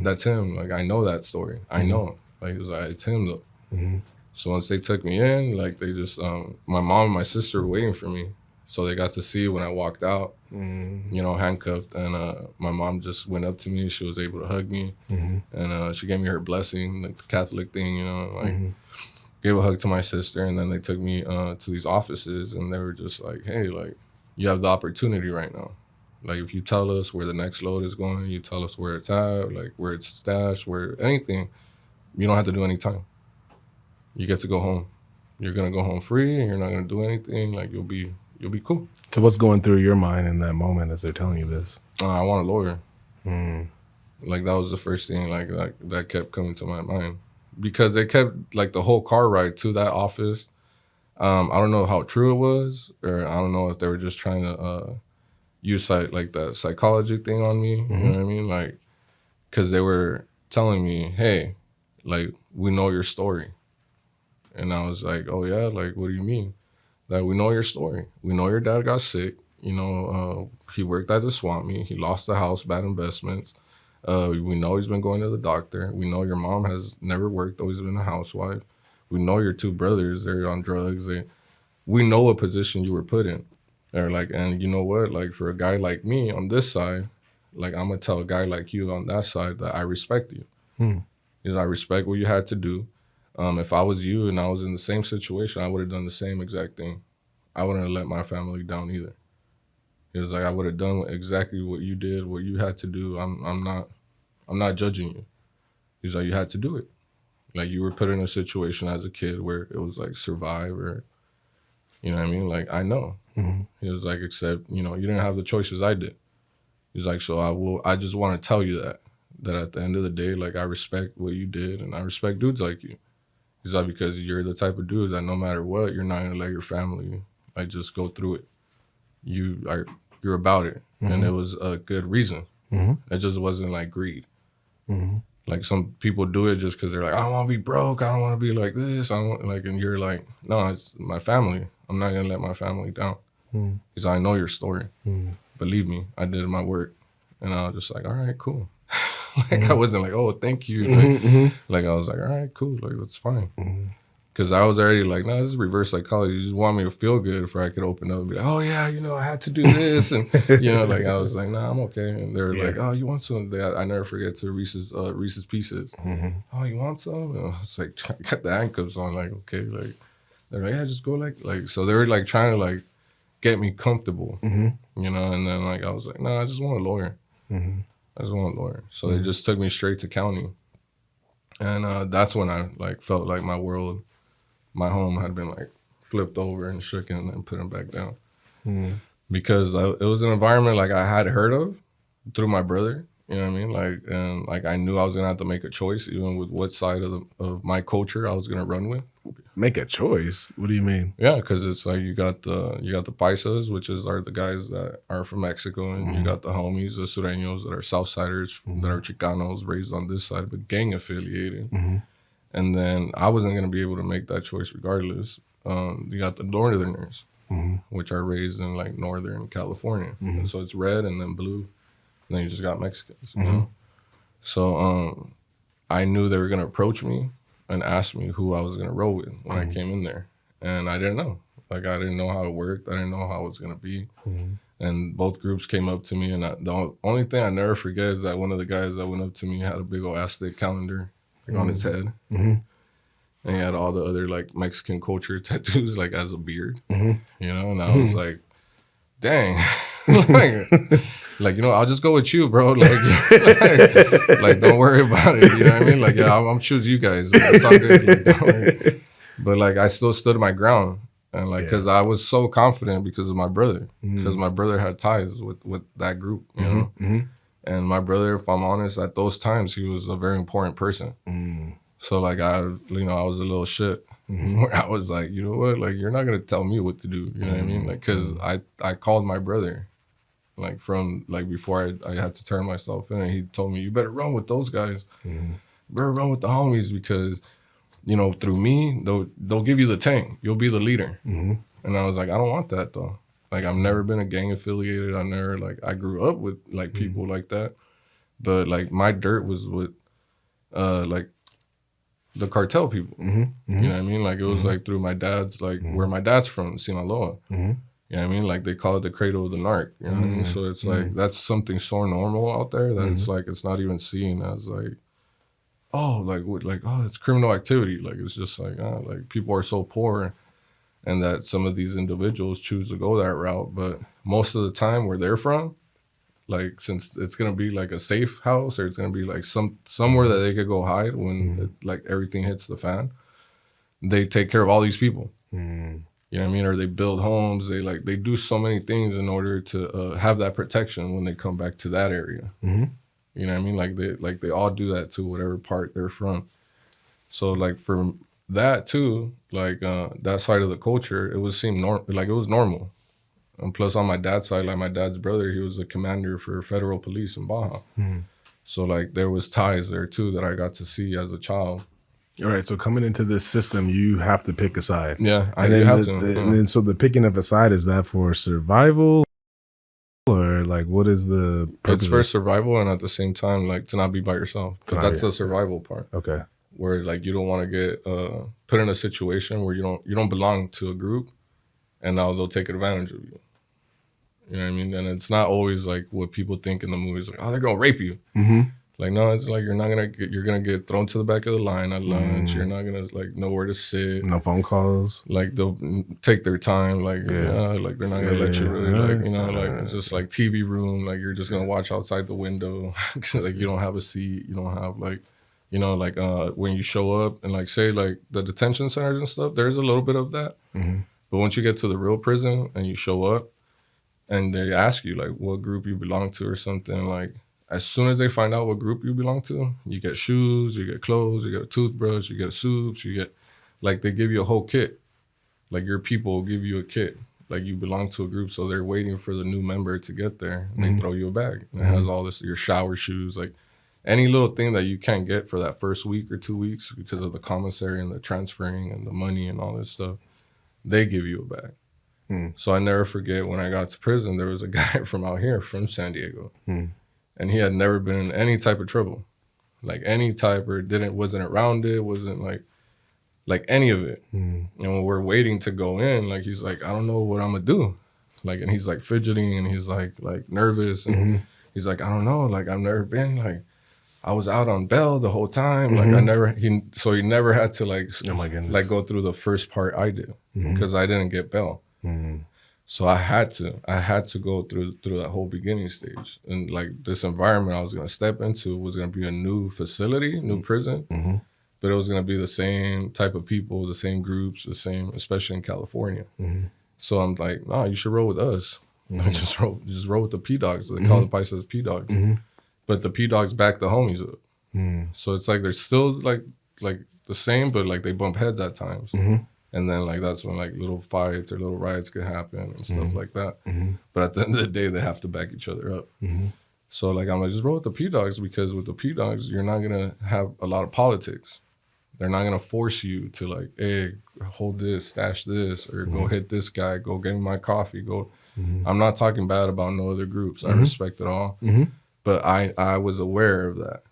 That's him. Like, I know that story. I know. Like, it was like, it's him though. So once they took me in, like, they just my mom and my sister were waiting for me, so they got to see when I walked out, you know, handcuffed. And my mom just went up to me. She was able to hug me, and she gave me her blessing, like the Catholic thing, you know, like. Gave a hug to my sister, and then they took me to these offices, and they were just like, "Hey, like, you have the opportunity right now. Like, if you tell us where the next load is going, you tell us where it's at, like where it's stashed, where anything, you don't have to do any time. You get to go home. You're gonna go home free, and you're not gonna do anything. Like, you'll be cool." So what's going through your mind in that moment as they're telling you this? I want a lawyer. Like, that was the first thing like that kept coming to my mind. Because they kept, like, the whole car ride to that office. I don't know how true it was, or I don't know if they were just trying to use like that psychology thing on me. You know what I mean? Like, because they were telling me, "Hey, like, we know your story," and I was like, "Oh yeah, like, what do you mean?" Like, "We know your story. We know your dad got sick. You know, he worked at the swap meet. He lost the house, bad investments. We know he's been going to the doctor. We know your mom has never worked, always been a housewife. We know your two brothers, they're on drugs. We know what position you were put in." They're like, "And you know what? Like, for a guy like me on this side, like, I'm going to tell a guy like you on that side that I respect you. Because I respect what you had to do. If I was you and I was in the same situation, I would have done the same exact thing. I wouldn't have let my family down either. It was like, I would have done exactly what you did, what you had to do. I'm not judging you." He's like, "You had to do it. Like, you were put in a situation as a kid where it was like survive, or, you know what I mean? Like, I know." He was like, "Except, you know, you didn't have the choices I did." He's like, "So I just want to tell you that at the end of the day, like, I respect what you did, and I respect dudes like you." He's like, "Because you're the type of dude that no matter what, you're not going to let your family, like, just go through it. You're about it." And it was a good reason. It just wasn't like greed. Like, some people do it just because they're like, "I don't want to be broke. I don't want to be like this. I don't want," like, and you're like, "No, it's my family. I'm not going to let my family down." He's like, "I know your story. Believe me, I did my work." And I was just like, "All right, cool." Like, I wasn't like, "Oh, thank you." Like, I was like, "All right, cool. Like, that's fine." Because I was already like, "No, this is reverse psychology. You just want me to feel good before I could open up and be like, 'Oh yeah, you know, I had to do this.'" And, you know, like, I was like, "Nah, I'm okay." And they were like, "Oh, you want some?" I never forget to Reese's Pieces. "Oh, you want some?" And I was like, I got the handcuffs on, like, okay. Like, they're like, "Yeah, just go," like, so they were like trying to like get me comfortable, you know. And then, like, I was like, "No, I just want a lawyer. I just want a lawyer." So they just took me straight to county. And that's when I like felt like my world, my home had been like flipped over and shaken and put back down. Because it was an environment like I had heard of through my brother. You know what I mean? Like, and like, I knew I was gonna have to make a choice, even with what side of my culture I was gonna run with. Make a choice? What do you mean? Yeah, because it's like you got the paisas, which are the guys that are from Mexico, and you got the homies, the sureños, that are Southsiders, that are Chicanos, raised on this side, but gang affiliated. And then I wasn't gonna be able to make that choice regardless. You got the Northerners, which are raised in like Northern California, and so it's red and then blue, and then you just got Mexicans. You know? So I knew they were gonna approach me and ask me who I was gonna roll with when I came in there, and I didn't know. Like, I didn't know how it worked. I didn't know how it was gonna be. And both groups came up to me, and the only thing I never forget is that one of the guys that went up to me had a big old Aztec calendar like on his head. And he had all the other like Mexican culture tattoos like as a beard, you know. And I was like, dang, like, you know, I'll just go with you, bro. Like, don't worry about it. You know what I mean? Like, yeah, I'm choosing you guys. Like, it's all good. Like, don't worry. But like, I still stood my ground, and like, because I was so confident because of my brother, because my brother had ties with that group, you know. And my brother, if I'm honest, at those times he was a very important person. So like, I was a little shit. Where I was like, you know what, like, you're not gonna tell me what to do. You know what I mean? Like, because I called my brother, like, from like before I had to turn myself in, and he told me, you better run with those guys. You better run with the homies, because you know, through me, they'll give you the tank. You'll be the leader. And I was like, I don't want that though. Like, I've never been a gang affiliated. I grew up with like people like that, but like my dirt was with like the cartel people. You know what I mean? Like, it was like through my dad's, like where my dad's from, Sinaloa. You know what I mean? Like, they call it the cradle of the narc. You know what I mean? So it's like, that's something so normal out there that it's like, it's not even seen as like, oh, like what, like, oh, it's criminal activity. Like, it's just like, oh, like people are so poor, and that some of these individuals choose to go that route. But most of the time where they're from, like, since it's gonna be like a safe house, or it's gonna be like somewhere that they could go hide when like everything hits the fan, they take care of all these people. You know what I mean? Or they build homes. They do so many things in order to have that protection when they come back to that area. You know what I mean? Like they all do that to whatever part they're from. So like for that too, like that side of the culture, it would seem like it was normal. And plus on my dad's side, like my dad's brother, he was the commander for federal police in Baja. So like there was ties there too that I got to see as a child. All right, so coming into this system, you have to pick a side. Yeah, and then so the picking of a side, is that for survival, or like what is the purpose? It's for survival, and at the same time, like to not be by yourself. But that's the survival part. Okay. Where like you don't want to get put in a situation where you don't belong to a group, and now they'll take advantage of you. You know what I mean? And it's not always like what people think in the movies, like, oh, they're gonna rape you. Like, no, it's like you're gonna get thrown to the back of the line at lunch. You're not gonna like know where to sit. No phone calls. Like they'll take their time. Like like they're not gonna let you really like, you know, like it's just like TV room. Like you're just gonna watch outside the window. Like you don't have a seat. You don't have like, you know, like when you show up and like say like the detention centers and stuff, there's a little bit of that. But once you get to the real prison and you show up and they ask you like what group you belong to or something, like as soon as they find out what group you belong to, you get shoes, you get clothes, you get a toothbrush, you get a soups, you get, like they give you a whole kit. Like your people will give you a kit. Like you belong to a group, so they're waiting for the new member to get there. And they throw you a bag. And it has all this, your shower shoes, like any little thing that you can't get for that first week or 2 weeks because of the commissary and the transferring and the money and all this stuff, they give you a bag. So I never forget when I got to prison, there was a guy from out here, from San Diego. And he had never been in any type of trouble, like any type, or wasn't around it, wasn't like any of it. And when we're waiting to go in, like he's like, I don't know what I'm gonna do, like, and he's like fidgeting and he's like nervous and he's like, I don't know, like I've never been, like I was out on bail the whole time, like he never had to like like go through the first part I did because I didn't get bail. So I had to go through that whole beginning stage. And like this environment I was gonna step into was gonna be a new facility, new prison, but it was gonna be the same type of people, the same groups, the same, especially in California. So I'm like, nah, you should roll with us. Like, just roll with the P-Dogs. They call the Paisas P-Dogs. But the P-Dogs back the homies up. So it's like they're still like the same, but like they bump heads at times. And then like that's when like little fights or little riots could happen and stuff like that. But at the end of the day, they have to back each other up. So like I'm like, just roll with the P-Dogs, because with the P-Dogs, you're not gonna have a lot of politics. They're not gonna force you to like, hey, hold this, stash this, or go hit this guy, go get me my coffee, go. I'm not talking bad about no other groups. I respect it all. But I was aware of that.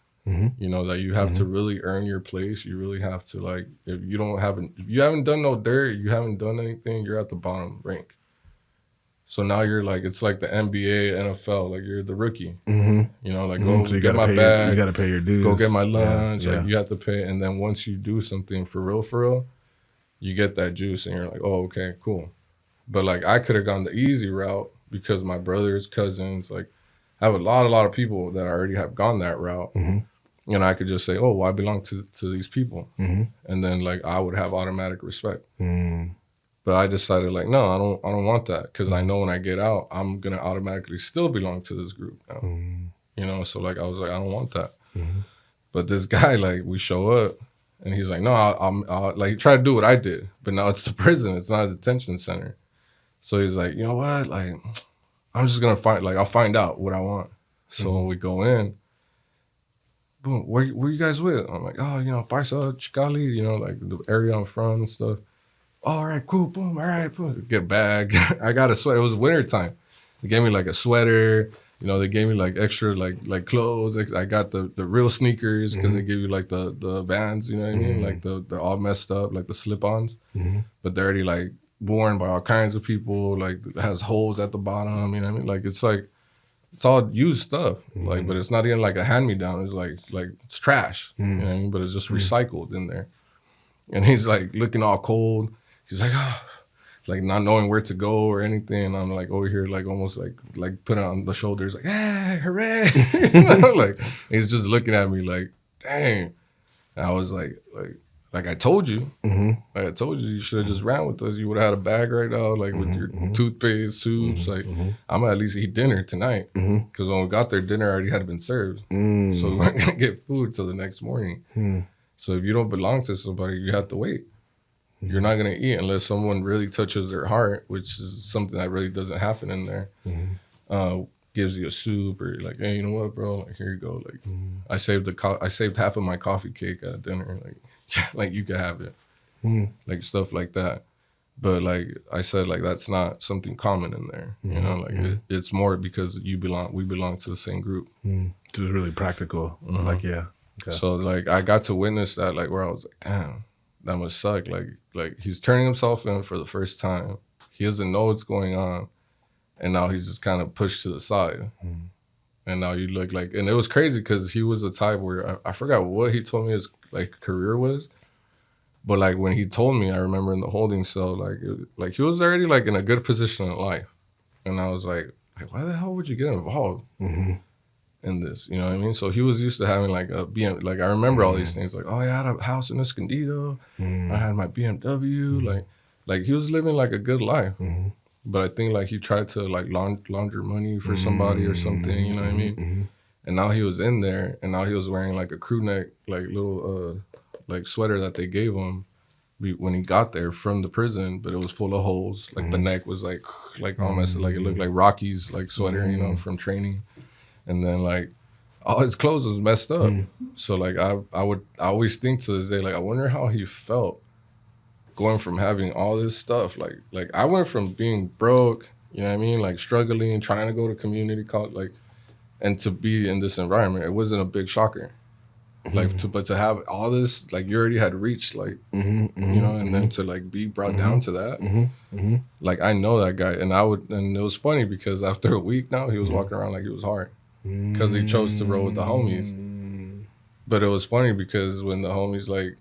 You know, that you have to really earn your place. You really have to, like, if you haven't done no dirt, you haven't done anything, you're at the bottom rank. So now you're like, it's like the NBA, NFL, like you're the rookie. You know, like go so you get gotta my bag. You got to pay your dues. Go get my lunch. Like you have to pay. And then once you do something for real, you get that juice and you're like, oh, okay, cool. But like I could have gone the easy route because my brothers, cousins, like I have a lot of people that already have gone that route. And I could just say, oh, well, I belong to these people. And then like I would have automatic respect. But I decided like, no, I don't want that, because I know when I get out, I'm going to automatically still belong to this group now. You know, so like I was like, I don't want that. But this guy, like we show up and he's like, no, I'll like he tried to do what I did, but now it's the prison. It's not a detention center. So he's like, you know what? Like, I'm just going to I'll find out what I want. So when we go in, boom, where you guys with? I'm like, oh, Paisa, Chicali, like the area I'm from and stuff. Oh, all right, cool, boom, all right, boom. Get bag. I got a sweater. It was winter time. They gave me like a sweater. They gave me like extra like clothes. I got the real sneakers because they give you like the Vans, you know what I mean? Like they're all messed up, like the slip-ons. But they're already like worn by all kinds of people. Like it has holes at the bottom, you know what I mean? Like it's all used stuff. Like, but it's not even like a hand-me-down. It's like it's trash. You know what I mean? But it's just recycled in there. And he's like looking all cold. He's like, oh, like not knowing where to go or anything. And I'm like over here, like almost like put it on the shoulders, like, hey, hooray. Like he's just looking at me like, dang. And I was like I told you. Like I told you should have just ran with us. You would have had a bag right now, like with your toothpaste, soups. Like I'm gonna at least eat dinner tonight. Because when we got there, dinner already had been served. So we weren't gonna get food till the next morning. So if you don't belong to somebody, you have to wait. You're not going to eat unless someone really touches their heart, which is something that really doesn't happen in there. Gives you a soup or like, hey, you know what, bro? Like, here you go. Like, I saved half of my coffee cake at dinner. Like you could have it. Like stuff like that. But like I said, like that's not something common in there. It's more because we belong to the same group. It was really practical. Like, yeah. Okay. So like I got to witness that, like where I was like, damn, that must suck. Like he's turning himself in for the first time. He doesn't know what's going on. And now he's just kind of pushed to the side. And now you look like, and it was crazy because he was the type where I forgot what he told me his like career was. But like when he told me, I remember in the holding cell, like he was already like in a good position in life. And I was like, why the hell would you get involved in this? You know what I mean? So he was used to having like a BM, like I remember all these things, like, oh yeah, I had a house in Escondido. I had my BMW. Like he was living like a good life. But I think like he tried to like launder money for somebody or something, you know what I mean? And now he was in there and now he was wearing like a crew neck, like little like sweater that they gave him when he got there from the prison, but it was full of holes. Like the neck was like almost like it looked like Rocky's like sweater, from training. And then like all his clothes was messed up. So like I always think to this day, like I wonder how he felt going from having all this stuff. Like I went from being broke, you know what I mean? Like struggling, trying to go to community college, like, and to be in this environment, it wasn't a big shocker. But to have all this, like you already had reached, like, and then to like be brought down to that, like I know that guy, and it was funny because after a week now, he was walking around like he was hard because he chose to roll with the homies. But it was funny because when the homies like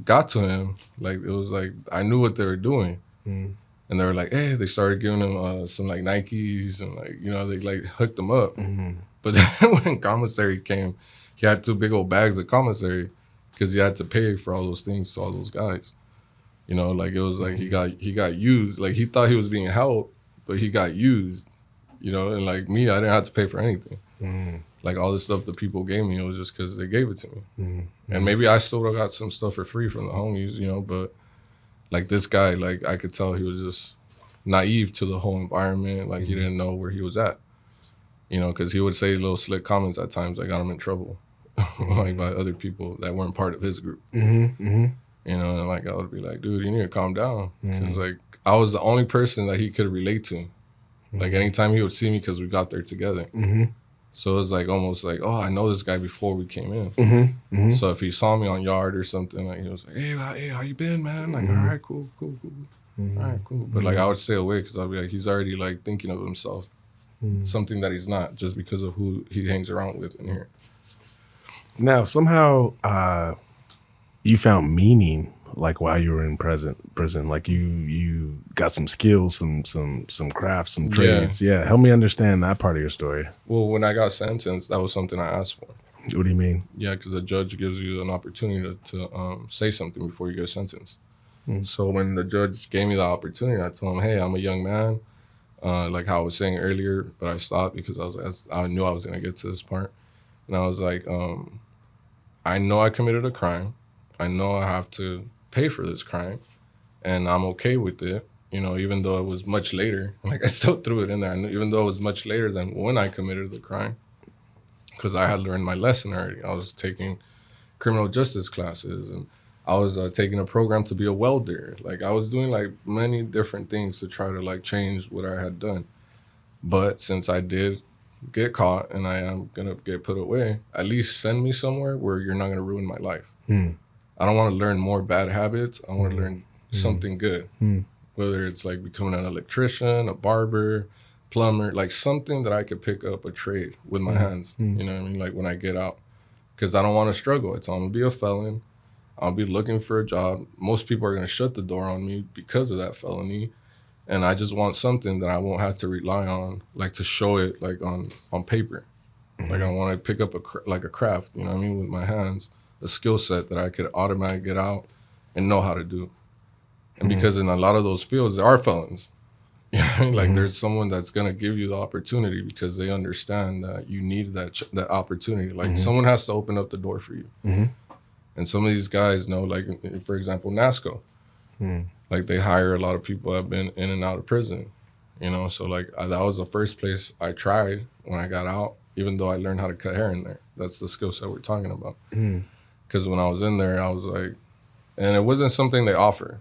got to him, like it was like I knew what they were doing, and they were like, hey, they started giving him some like Nikes and like they like hooked him up. But then when commissary came, he had 2 big old bags of commissary because he had to pay for all those things to all those guys. Like it was like he got used. Like he thought he was being helped, but he got used. And like me, I didn't have to pay for anything. Like all this stuff that people gave me, it was just because they gave it to me. And maybe I still got some stuff for free from the homies, but like this guy, like I could tell he was just naive to the whole environment. Like he didn't know where he was at, because he would say little slick comments at times that got him in trouble, like by other people that weren't part of his group. And like I would be like, dude, you need to calm down. Because like I was the only person that he could relate to. Like anytime he would see me, because we got there together. So it was like almost like, oh, I know this guy before we came in. So if he saw me on yard or something, like he was like, hey, how you been, man? Like, all right, cool. All right, cool. But like I would stay away because I'd be like, he's already like thinking of himself, something that he's not, just because of who he hangs around with in here. Now, somehow you found meaning like while you were in prison, like you got some skills, some crafts, some trades. Yeah, help me understand that part of your story. Well, when I got sentenced, that was something I asked for. What do you mean? Yeah, because the judge gives you an opportunity to say something before you get sentenced. So when the judge gave me the opportunity, I told him, hey, I'm a young man, like how I was saying earlier, but I stopped because I knew I was going to get to this part. And I was like, I know I committed a crime. I know I have to pay for this crime, and I'm okay with it, even though it was much later. Like I still threw it in there. Even though it was much later than when I committed the crime, because I had learned my lesson already. I was taking criminal justice classes, and I was taking a program to be a welder. Like I was doing like many different things to try to like change what I had done. But since I did get caught and I am gonna get put away, at least send me somewhere where you're not gonna ruin my life. I don't want to learn more bad habits. I want to learn something good, whether it's like becoming an electrician, a barber, plumber, like something that I could pick up a trade with my hands. You know what I mean? Like when I get out, because I don't want to struggle. I'm gonna be a felon. I'll be looking for a job. Most people are gonna shut the door on me because of that felony. And I just want something that I won't have to rely on, like to show it like on paper. Like I want to pick up a craft, you know what I mean, with my hands, a skill set that I could automatically get out and know how to do. And because in a lot of those fields, there are felons. You know what I mean? Like there's someone that's going to give you the opportunity because they understand that you need that opportunity. Like someone has to open up the door for you. And some of these guys know, like, for example, NASCO. Like they hire a lot of people that have been in and out of prison, you know? So like that was the first place I tried when I got out, even though I learned how to cut hair in there. That's the skill set we're talking about. Because when I was in there, I was like, and it wasn't something they offer,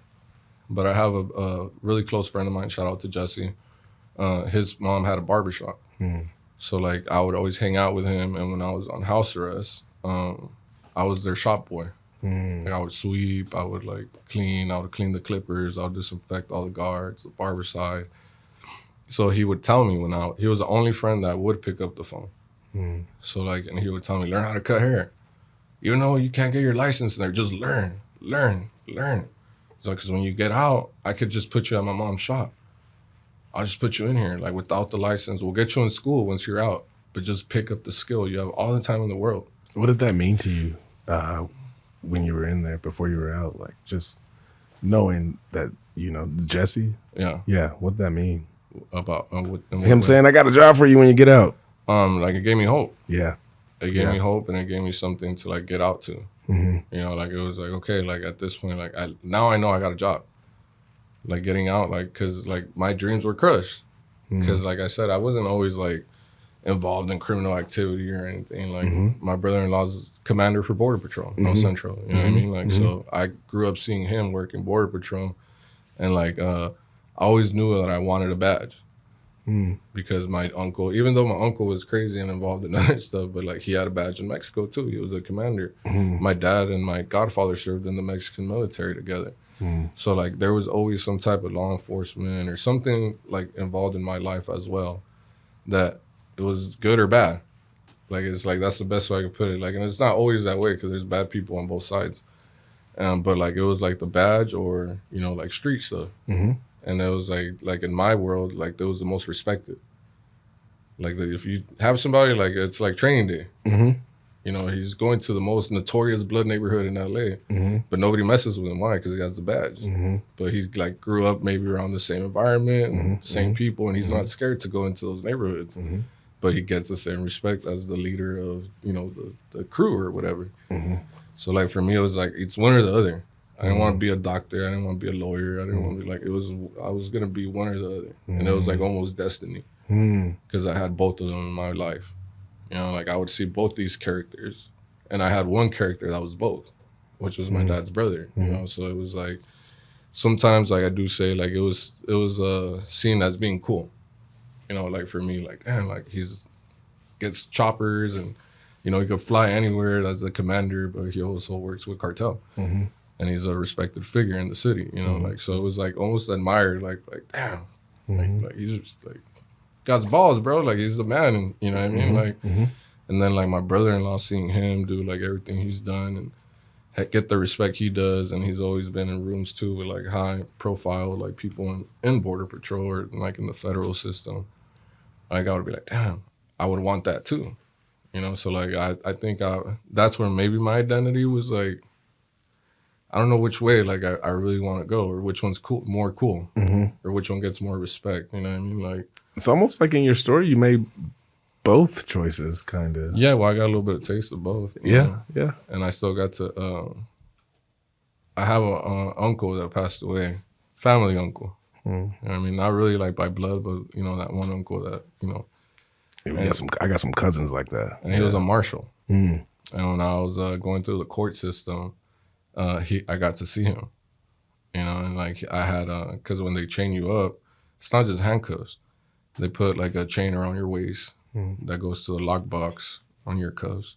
but I have a really close friend of mine, shout out to Jesse. His mom had a barbershop. So like I would always hang out with him. And when I was on house arrest, I was their shop boy. Like I would sweep, I would like clean, I would clean the clippers, I would disinfect all the guards, the barber side. So he would tell me he was the only friend that would pick up the phone. So like, and he would tell me, learn how to cut hair. You know, you can't get your license there, just learn. So because when you get out, I could just put you at my mom's shop. I'll just put you in here, like without the license. We'll get you in school once you're out, but just pick up the skill. You have all the time in the world. What did that mean to you when you were in there, before you were out? Like just knowing that, you know, Jesse? Yeah, what did that mean? About him saying, I got a job for you when you get out. Like it gave me hope. Yeah. It gave me hope, and it gave me something to like get out to. You know, like it was like, okay, like at this point, like now I know I got a job. Like getting out, like, cause like my dreams were crushed. Cause like I said, I wasn't always like involved in criminal activity or anything. Like my brother-in-law's commander for Border Patrol, North Central. You know what I mean? Like so I grew up seeing him work in Border Patrol, and like I always knew that I wanted a badge. Because my uncle, even though my uncle was crazy and involved in other stuff, but like he had a badge in Mexico too. He was a commander. My dad and my godfather served in the Mexican military together. So like there was always some type of law enforcement or something like involved in my life as well, that it was good or bad. Like it's like that's the best way I could put it. Like, and it's not always that way because there's bad people on both sides. But like it was like the badge or, you know, like street stuff. And it was like in my world, like that was the most respected. Like if you have somebody, like it's like training day. You know, he's going to the most notorious blood neighborhood in LA, but nobody messes with him. Why? Because he has the badge. But he like grew up maybe around the same environment, and same people, and he's not scared to go into those neighborhoods. But he gets the same respect as the leader of, you know, the crew or whatever. So like for me, it was like it's one or the other. I didn't want to be a doctor. I didn't want to be a lawyer. I didn't want to be like, I was going to be one or the other. And it was like almost destiny because I had both of them in my life. You know, like I would see both these characters, and I had one character that was both, which was my dad's brother, you know? So it was like, sometimes like I do say like it was seen as being cool, you know, like for me, like, damn, like gets choppers and, you know, he could fly anywhere as a commander, but he also works with cartel. And he's a respected figure in the city, you know, like, so it was like almost admired, like damn, like he's just like, got his balls, bro, like he's the man, and you know what I mean, like, and then like my brother-in-law, seeing him do like everything he's done and get the respect he does, and he's always been in rooms too with like high profile, like people in Border Patrol or like in the federal system, like I would be like, damn, I would want that too, you know, so like I think that's where maybe my identity was like, I don't know which way like I really want to go, or which one's more cool, or which one gets more respect. You know what I mean? Like it's almost like in your story you made both choices, kind of. Yeah, well, I got a little bit of taste of both. Yeah. And I still got to. I have a uncle that passed away, family uncle. You know what I mean? Not really like by blood, but you know that one uncle that, you know. I got some cousins like that. And he was a marshal. And when I was going through the court system, I got to see him. You know, and like I had, because when they chain you up, it's not just handcuffs. They put like a chain around your waist that goes to the lockbox on your cuffs.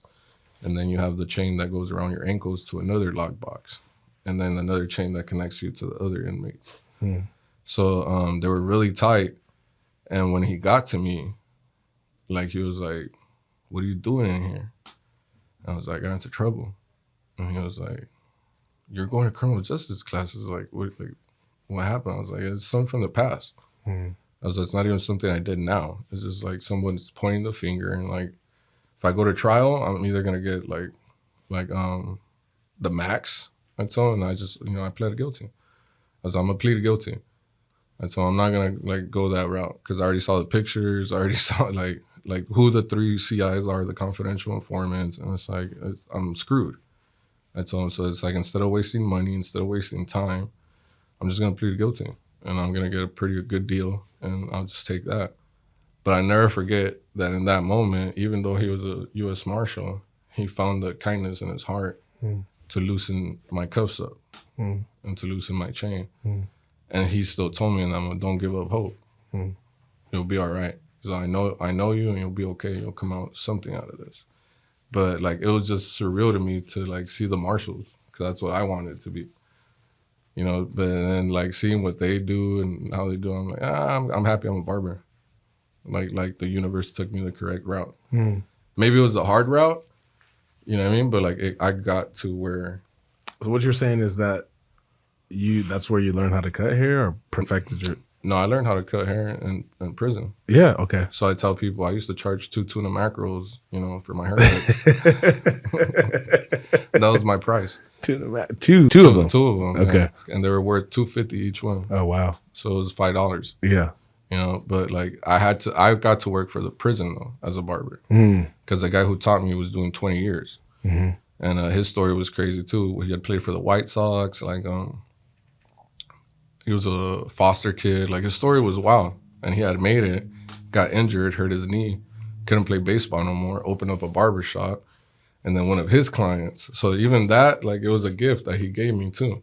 And then you have the chain that goes around your ankles to another lockbox. And then another chain that connects you to the other inmates. So they were really tight. And when he got to me, like he was like, "What are you doing in here?" I was like, "I got into trouble." And he was like, "You're going to criminal justice classes? Like, what happened?" I was like, "It's something from the past." I was like, "It's not even something I did now. It's just like someone's pointing the finger, and like, if I go to trial, I'm either gonna get like the max." I told him, and I just, I pleaded guilty. I was like, "I'm gonna plead guilty." I told him, "I'm not gonna like go that route because I already saw the pictures. I already saw like who the 3 CIs are, the confidential informants, and it's like I'm screwed." I told him, so it's like instead of wasting money, instead of wasting time, I'm just gonna plead guilty, and I'm gonna get a pretty good deal, and I'll just take that. But I never forget that in that moment, even though he was a U.S. Marshal, he found the kindness in his heart to loosen my cuffs up and to loosen my chain. And he still told me, and I'm like, "Don't give up hope. You'll be all right. Because I know you, and you'll be okay. You'll come out something out of this." But like, it was just surreal to me to like see the marshals, because that's what I wanted it to be. But then like seeing what they do and how they do, I'm like, I'm happy I'm a barber. Like the universe took me the correct route. Maybe it was a hard route, you know what I mean? But like I got to where. So what you're saying is that that's where you learned how to cut hair or perfected your. No, I learned how to cut hair in prison. Yeah, okay. So I tell people I used to charge 2 tuna mackerels, for my haircut. That was my price. Two of them. 2 of them. Okay. Yeah. And they were worth $2.50 each one. Oh wow. So it was $5. Yeah. But like I got to work for the prison though as a barber, because the guy who taught me was doing 20 years, and his story was crazy too. He had played for the White Sox, like he was a foster kid. Like his story was wild, and he had made it, got injured, hurt his knee, couldn't play baseball no more, opened up a barber shop, and then one of his clients. So even that, like it was a gift that he gave me too.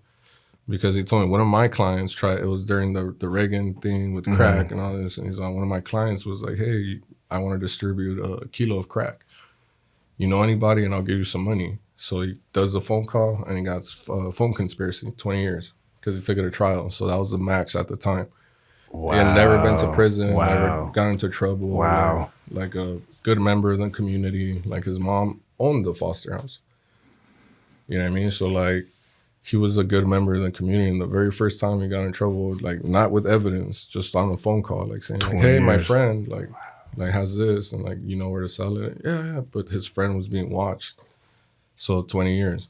Because he told me one of my clients it was during the Reagan thing with crack and all this. And he's like, one of my clients was like, "Hey, I want to distribute a kilo of crack. You know anybody? And I'll give you some money." So he does a phone call, and he got phone conspiracy, 20 years, because he took it to trial. So that was the max at the time. Wow. He had never been to prison, Wow. never got into trouble. Wow. Like a good member of the community. Like his mom owned the foster house. You know what I mean? So like, he was a good member of the community, and the very first time he got in trouble, like not with evidence, just on a phone call, like saying, like, "Hey, my friend, like has this, and like you know where to sell it." Yeah. But his friend was being watched, so 20 years.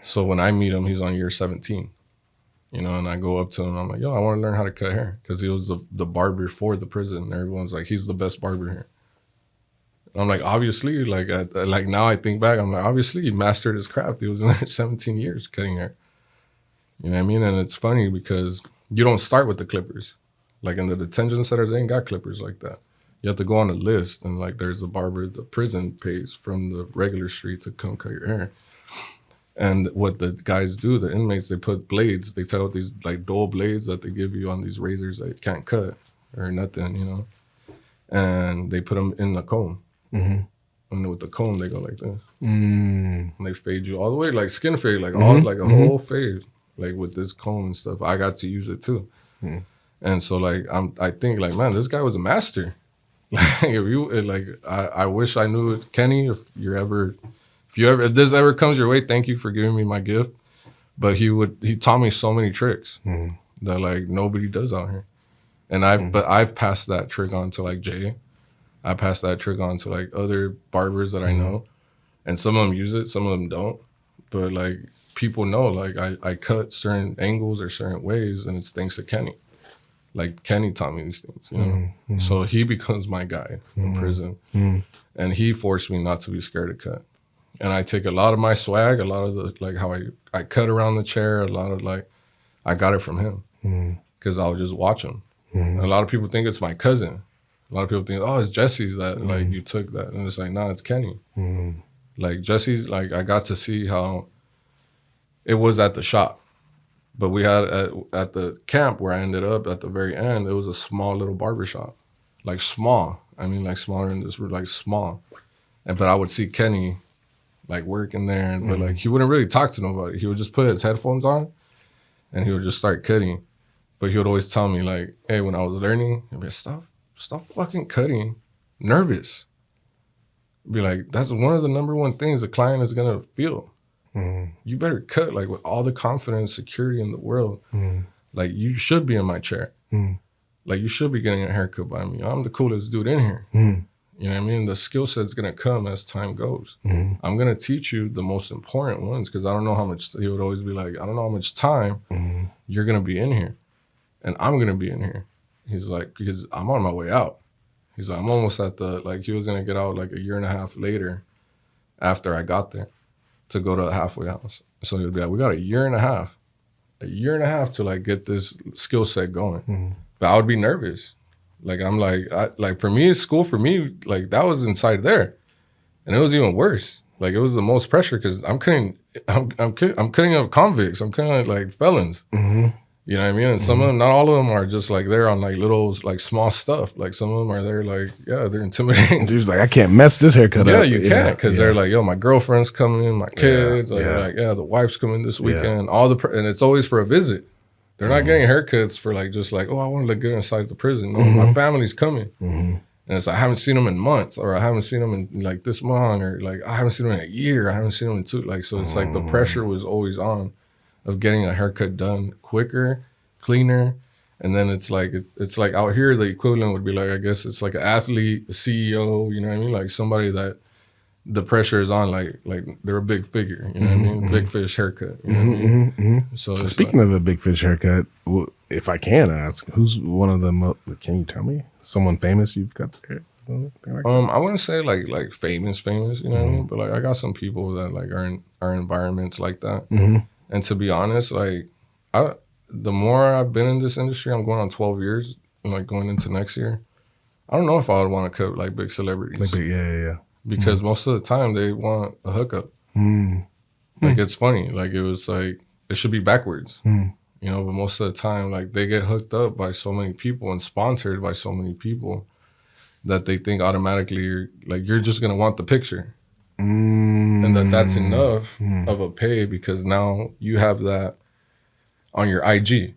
So when I meet him, he's on year 17, and I go up to him, I'm like, "Yo, I want to learn how to cut hair," because he was the barber for the prison. Everyone's like, he's the best barber here. And I'm like, obviously, like now I think back, I'm like, obviously he mastered his craft. He was in there 17 years cutting hair. You know what I mean? And it's funny because you don't start with the clippers. Like in the detention centers, they ain't got clippers like that. You have to go on a list, and like there's a barber the prison pays from the regular street to come cut your hair. And what the guys do, the inmates, they put blades. They take out these like dull blades that they give you on these razors that you can't cut or nothing, and they put them in the comb. And with the comb, they go like this. And they fade you all the way, like skin fade, like all like a whole fade. Like with this comb and stuff, I got to use it too. And so like I think like, man, this guy was a master. Like I wish I knew it. Kenny, if this ever comes your way, thank you for giving me my gift. But he taught me so many tricks that like nobody does out here. And I've passed that trick on to like Jay. I passed that trick on to like other barbers that I know. And some of them use it, some of them don't. But like people know, like I cut certain angles or certain ways, and it's thanks to Kenny. Like Kenny taught me these things, So he becomes my guy in prison. And he forced me not to be scared to cut. And I take a lot of my swag, a lot of the, like how I cut around the chair, a lot of like, I got it from him. Because I'll just watch him. A lot of people think it's my cousin. A lot of people think, oh, it's Jesse's that like you took that, and it's like, nah, it's Kenny. Like Jesse's, like I got to see how it was at the shop, but we had at the camp where I ended up at the very end, it was a small little barber shop, like small. I mean, like smaller than this, like small. But I would see Kenny like working there, but like he wouldn't really talk to nobody. He would just put his headphones on, and he would just start cutting. But he would always tell me like, hey, when I was learning, he'd be like, stop fucking cutting, nervous. Be like, that's one of the number one things the client is gonna feel. You better cut like with all the confidence, security in the world. Like you should be in my chair. Like you should be getting a haircut by me. I'm the coolest dude in here. You know what I mean? The skill set's gonna come as time goes. I'm gonna teach you the most important ones because I don't know how much. He would always be like, I don't know how much time you're gonna be in here, and I'm gonna be in here. He's like, because I'm on my way out. He's like, I'm almost at the, like he was gonna get out like a year and a half later after I got there to go to a halfway house. So he would be like, we got a year and a half to like get this skill set going. But I would be nervous. Like I'm like for me, school for me, like that was inside there, and it was even worse. Like it was the most pressure because I'm cutting up convicts. I'm cutting like felons. You know what I mean? And some of them, not all of them are just like they're on like little like small stuff. Like some of them are there like, yeah, they're intimidating. Dude's like, I can't mess this haircut up. Yeah, you can't because they're like, yo, my girlfriend's coming, my kids, like, the wife's coming this weekend. And it's always for a visit. They're not getting haircuts for like just like, oh, I want to look good inside the prison. No, my family's coming. And it's like, I haven't seen them in months, or I haven't seen them in like this month, or like I haven't seen them in a year. I haven't seen them in 2. Like, so it's like the pressure was always on of getting a haircut done quicker, cleaner. And then it's like out here, the equivalent would be like, I guess it's like an athlete, a CEO, you know what I mean? Like somebody that the pressure is on, like they're a big figure, you know what I mean? Big fish haircut, you know what I mean? So speaking of a big fish haircut, if I can ask, who's one of the can you tell me someone famous you've got there? Like I wouldn't say like famous, you know what I mean? But like I got some people that like are in environments like that. And to be honest, like the more I've been in this industry, I'm going on 12 years, and like going into next year, I don't know if I would want to cut like big celebrities. Like big, yeah. Because most of the time they want a hookup. Like it's funny, like it was like it should be backwards, you know. But most of the time, like they get hooked up by so many people and sponsored by so many people that they think automatically you're just gonna want the picture, and that's enough of a pay because now you have that on your IG.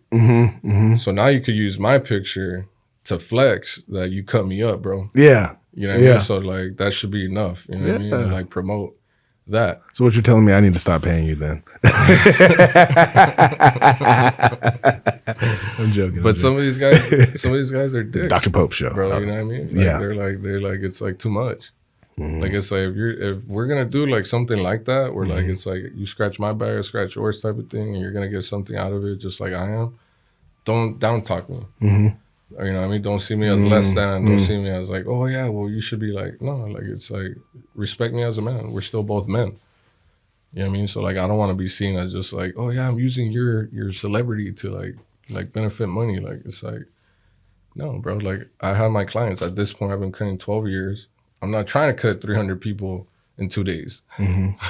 So now you could use my picture to flex that you cut me up, bro. Yeah. You know what I mean? So like that should be enough. You know what I mean? To like promote that. So what you're telling me, I need to stop paying you then? I'm joking. But some of these guys are dicks. Dr. Pope show, bro. You know what I mean? Like, they're like it's like too much. Like it's like if we're gonna do like something like that, where like it's like you scratch my back, I scratch yours type of thing, and you're gonna get something out of it, just like I am. Don't down talk me. You know what I mean? Don't see me as less than. Don't see me as like, oh yeah, well you should be like, no, like it's like respect me as a man. We're still both men. You know what I mean? So like I don't want to be seen as just like, oh yeah, I'm using your celebrity to like benefit money. Like it's like, no, bro. Like I have my clients at this point. I've been cutting 12 years. I'm not trying to cut 300 people in 2 days.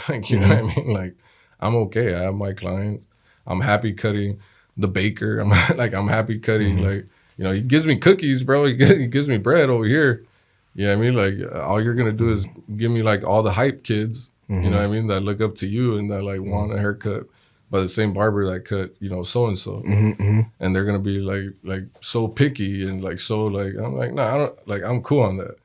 Like you know what I mean? Like I'm okay. I have my clients. I'm happy cutting the baker. I'm happy cutting like. You know, he gives me cookies, bro. He gives me bread over here. You know what I mean? Like, all you're going to do is give me, like, all the hype kids, you know what I mean, that look up to you and that, like, want a haircut by the same barber that cut, you know, so-and-so. And they're going to be, like, so picky and, like, so, like, I'm like, nah, I don't, like, I'm cool on that.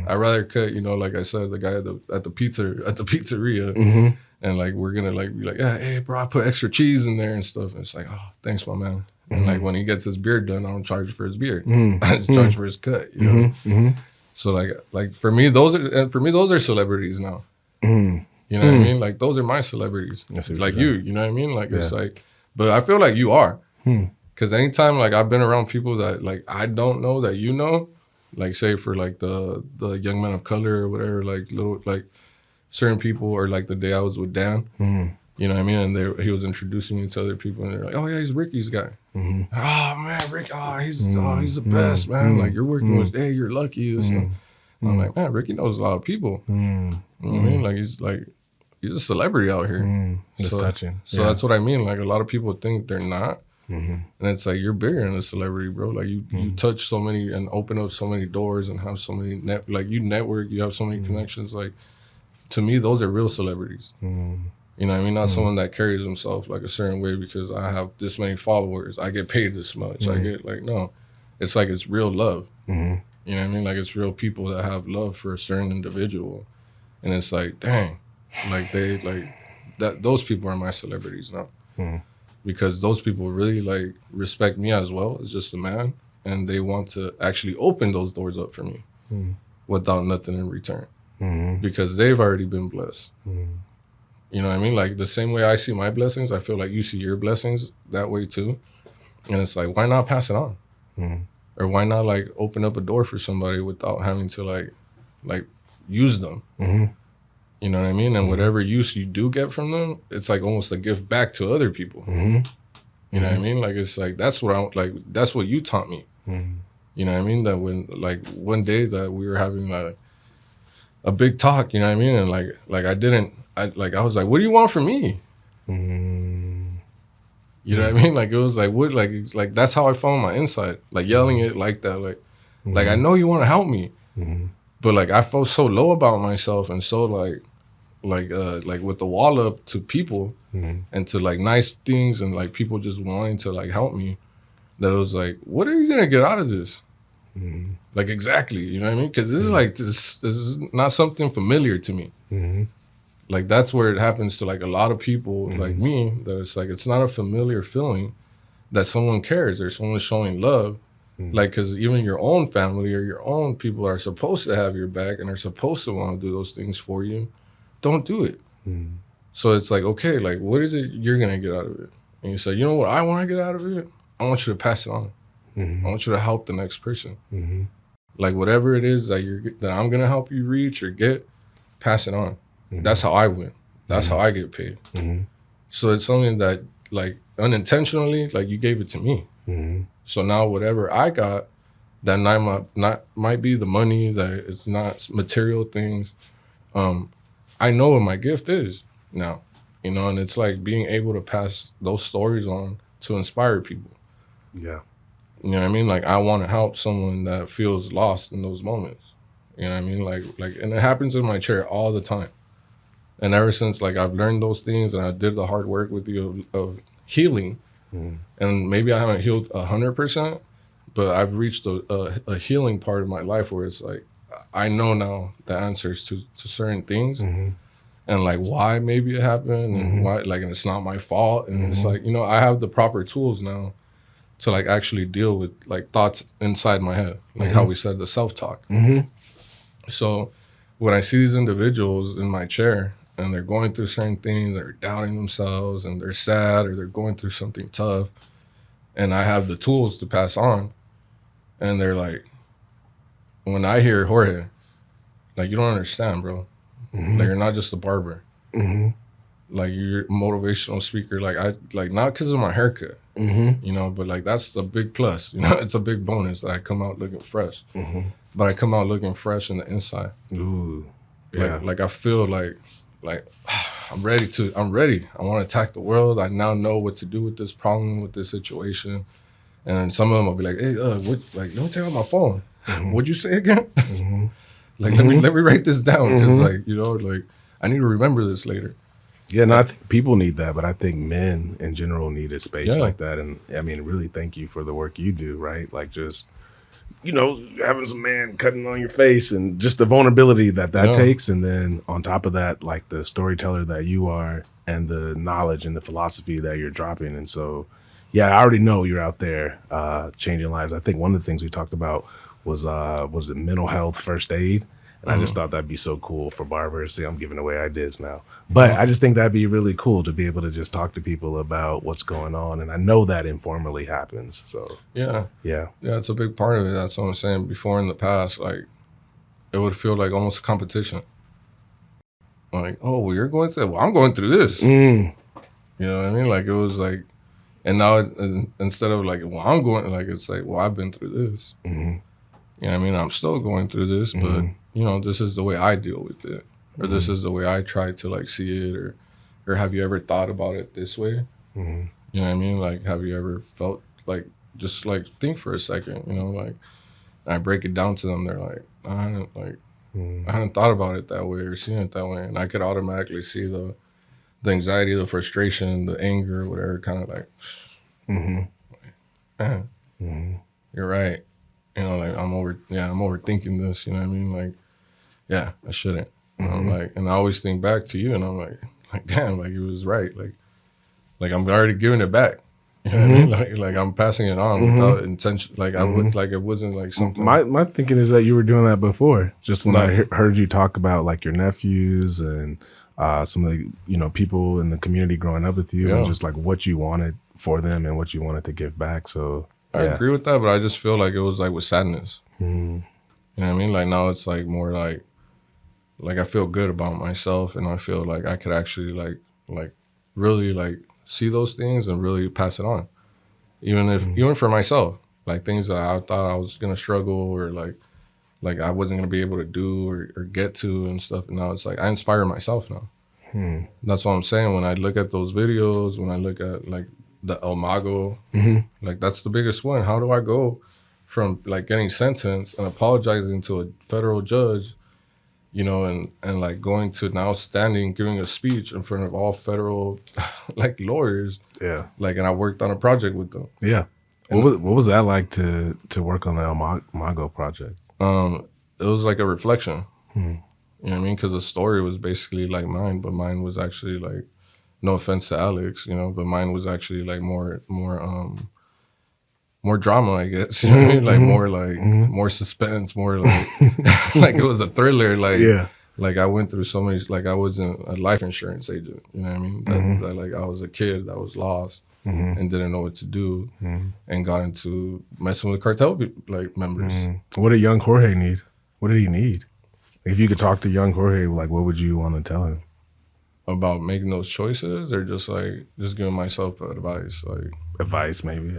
I'd rather cut, you know, like I said, the guy at the pizzeria. And, like, we're going to, like, be like, yeah, hey, bro, I put extra cheese in there and stuff. And it's like, oh, thanks, my man. And like when he gets his beard done, I don't charge for his beard. I just charge for his cut. You know. So like for me, those are celebrities now. You know what I mean? Like those are my celebrities. Like you know what I mean? Like it's like, but I feel like you are. Because anytime like I've been around people that like I don't know that you know, like say for like the young men of color or whatever, like little like certain people, or like the day I was with Dan. You You know what I mean? And he was introducing me to other people, and they're like, "Oh yeah, he's Ricky's guy." Mm-hmm. Oh man, Rick! he's the best, man. Like you're working with, hey, you're lucky. I'm like, man, Ricky knows a lot of people. You know what I mean? Like he's a celebrity out here. That's touching. So that's what I mean. Like a lot of people think they're not, and it's like you're bigger than a celebrity, bro. Like you touch so many and open up so many doors and have so many you network. You have so many connections. Like to me, those are real celebrities. You know what I mean? Not someone that carries himself like a certain way because I have this many followers. I get paid this much. I get no. It's like it's real love. You know what I mean? Like it's real people that have love for a certain individual. And it's like, dang, like those people are my celebrities now. Because those people really like respect me as well as just a man. And they want to actually open those doors up for me without nothing in return. Because they've already been blessed. You know what I mean? Like the same way I see my blessings, I feel like you see your blessings that way too. And it's like, why not pass it on? Or why not like open up a door for somebody without having to like use them? You know what I mean? And whatever use you do get from them, it's like almost a gift back to other people. You know what I mean? Like it's like that's what you taught me. You know what I mean? That when like one day that we were having a big talk, you know what I mean? And like I was like, what do you want from me? You know what I mean? Like it was like what like that's how I found my insight. Like yelling it like that, like I know you want to help me, but like I felt so low about myself and so like with the wall up to people and to like nice things and like people just wanting to like help me, that it was like, what are you gonna get out of this? Like exactly, you know what I mean? Because this is like this is not something familiar to me. Like that's where it happens to like a lot of people like me, that it's like it's not a familiar feeling that someone cares or someone's showing love. Like because even your own family or your own people are supposed to have your back and are supposed to want to do those things for you. Don't do it. So it's like, okay, like what is it you're gonna get out of it? And you say, you know what I want to get out of it? I want you to pass it on. I want you to help the next person. Like whatever it is that I'm gonna help you reach or get, pass it on. That's how I win. That's how I get paid. So it's something that like unintentionally, like you gave it to me. So now whatever I got, that might be the money, that it's not material things. I know what my gift is now, you know, and it's like being able to pass those stories on to inspire people. Yeah. You know what I mean? Like I want to help someone that feels lost in those moments. You know what I mean? Like, and it happens in my chair all the time. And ever since like I've learned those things and I did the hard work with you of healing, and maybe I haven't healed 100%, but I've reached a healing part of my life where it's like I know now the answers to certain things, and like why maybe it happened, and why and it's not my fault, and it's like, you know, I have the proper tools now to like actually deal with like thoughts inside my head, like how we said the self-talk. So when I see these individuals in my chair and they're going through certain things, they're doubting themselves and they're sad or they're going through something tough, and I have the tools to pass on, and they're like, when I hear Jorge, like you don't understand, bro. Like you're not just a barber. Like you're a motivational speaker. Like not because of my haircut, you know, but like that's a big plus. You know, it's a big bonus that I come out looking fresh. But I come out looking fresh on the inside. Ooh, yeah. Like I feel like I'm ready. I want to attack the world. I now know what to do with this problem, with this situation. And then some of them will be like, hey, let me take out my phone. What'd you say again? Like, let me write this down. Because like, you know, like I need to remember this later. Yeah, no, I think people need that, but I think men in general need a space like that. And I mean, really thank you for the work you do, right? Like just, you know, having some man cutting on your face and just the vulnerability that takes. And then on top of that, like the storyteller that you are and the knowledge and the philosophy that you're dropping. And so, yeah, I already know you're out there changing lives. I think one of the things we talked about was it mental health first aid? And I just thought that'd be so cool for barbers. See, I'm giving away ideas now. But I just think that'd be really cool to be able to just talk to people about what's going on. And I know that informally happens. So yeah, it's a big part of it. That's what I'm saying. Before in the past, like it would feel like almost a competition. Like, oh, well, you're going through that. Well, I'm going through this. You know what I mean? Like, it was like, and now instead of like, well, I'm going, like, it's like, well, I've been through this. Mm-hmm. You know what I mean? I'm still going through this, but, you know, this is the way I deal with it. Or this is the way I try to, like, see it. Or have you ever thought about it this way? Mm-hmm. You know what I mean? Like, have you ever felt, like, just, like, think for a second, you know? Like, and I break it down to them. They're like, I hadn't thought about it that way or seen it that way. And I could automatically see the anxiety, the frustration, the anger, whatever, kind of like, man, you're right. You know, like, I'm overthinking this, you know what I mean? Like, yeah, I shouldn't. You know, like, and I always think back to you, and I'm like, damn, like, he was right. Like I'm already giving it back. You know what I mean? Like I'm passing it on without intention. Like I would, like, it wasn't like something. My thinking is that you were doing that before. Just when I heard you talk about like your nephews and some of the, you know, people in the community growing up with you, and just like what you wanted for them and what you wanted to give back. So I agree with that, but I just feel like it was like with sadness. You know what I mean? Like now it's like more like I feel good about myself, and I feel like I could actually like really like see those things and really pass it on. Even for myself, like things that I thought I was gonna struggle or like I wasn't gonna be able to do or get to and stuff. And now it's like I inspire myself now. That's what I'm saying. When I look at those videos, when I look at like the El Mago, like that's the biggest one. How do I go from like getting sentenced and apologizing to a federal judge, you know, and like going to now standing, giving a speech in front of all federal like lawyers. Yeah. Like, and I worked on a project with them. Yeah. What was that like to work on the El Mago project? It was like a reflection. You know what I mean? Because the story was basically like mine, but mine was actually like, no offense to Alex, you know, but mine was actually like more drama, I guess. You know what I mean? Like more like more suspense, more like like it was a thriller. Like like I went through so many. Like I wasn't a life insurance agent. You know what I mean? That like I was a kid that was lost and didn't know what to do, and got into messing with cartel like members. What did young Jorge need? What did he need? If you could talk to young Jorge, like what would you want to tell him? About making those choices, or just giving myself advice, like advice maybe.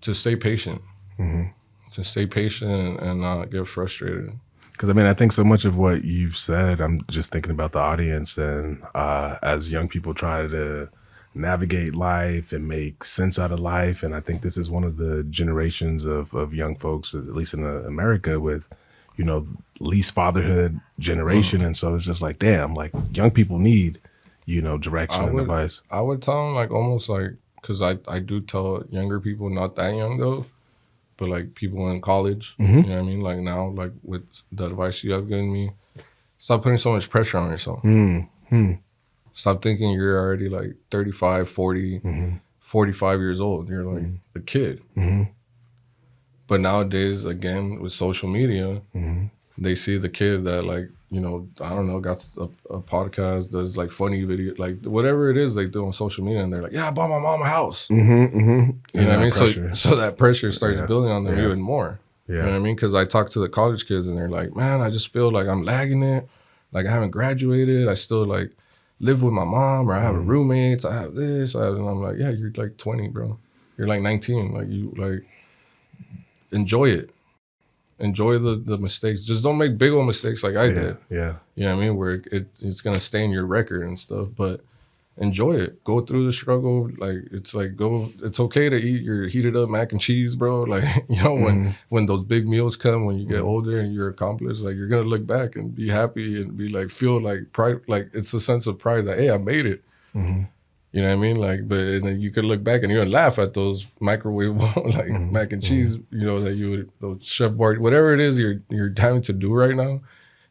To stay patient. To stay patient and not get frustrated. Because I mean, I think so much of what you've said, I'm just thinking about the audience, and as young people try to navigate life and make sense out of life, and I think this is one of the generations of young folks, at least in America, with, you know, least fatherhood generation. And so it's just like, damn, like young people need, you know, direction and advice. I would tell them like almost like, because I do tell younger people, not that young though, but like people in college, you know what I mean? Like now, like with the advice you have given me, stop putting so much pressure on yourself. Stop thinking you're already like 35, 40, 45 years old. You're like a kid. But nowadays, again, with social media, they see the kid that like, you know, I don't know, got a podcast, does like funny video, like whatever it is they do on social media, and they're like, yeah, I bought my mom a house. You know what I mean? So that pressure starts building on them even more. You know what I mean? Because I talk to the college kids and they're like, man, I just feel like I'm lagging it. Like I haven't graduated. I still like live with my mom, or I have roommates. I have this. And I'm like, yeah, you're like 20, bro. You're like 19. Like you like enjoy it. Enjoy the mistakes. Just don't make big old mistakes like I did. Yeah. You know what I mean? Where it's going to stain your record and stuff. But enjoy it. Go through the struggle. Like, it's like, it's okay to eat your heated up mac and cheese, bro. Like, you know, when those big meals come, when you get older and you're accomplished, like, you're going to look back and be happy and be like, feel like pride. Like, it's a sense of pride that, hey, I made it. You know what I mean? Like, but and then you could look back and you're gonna laugh at those microwave like mac and cheese, you know, that you would, those Chef Bar, whatever it is you're having to do right now.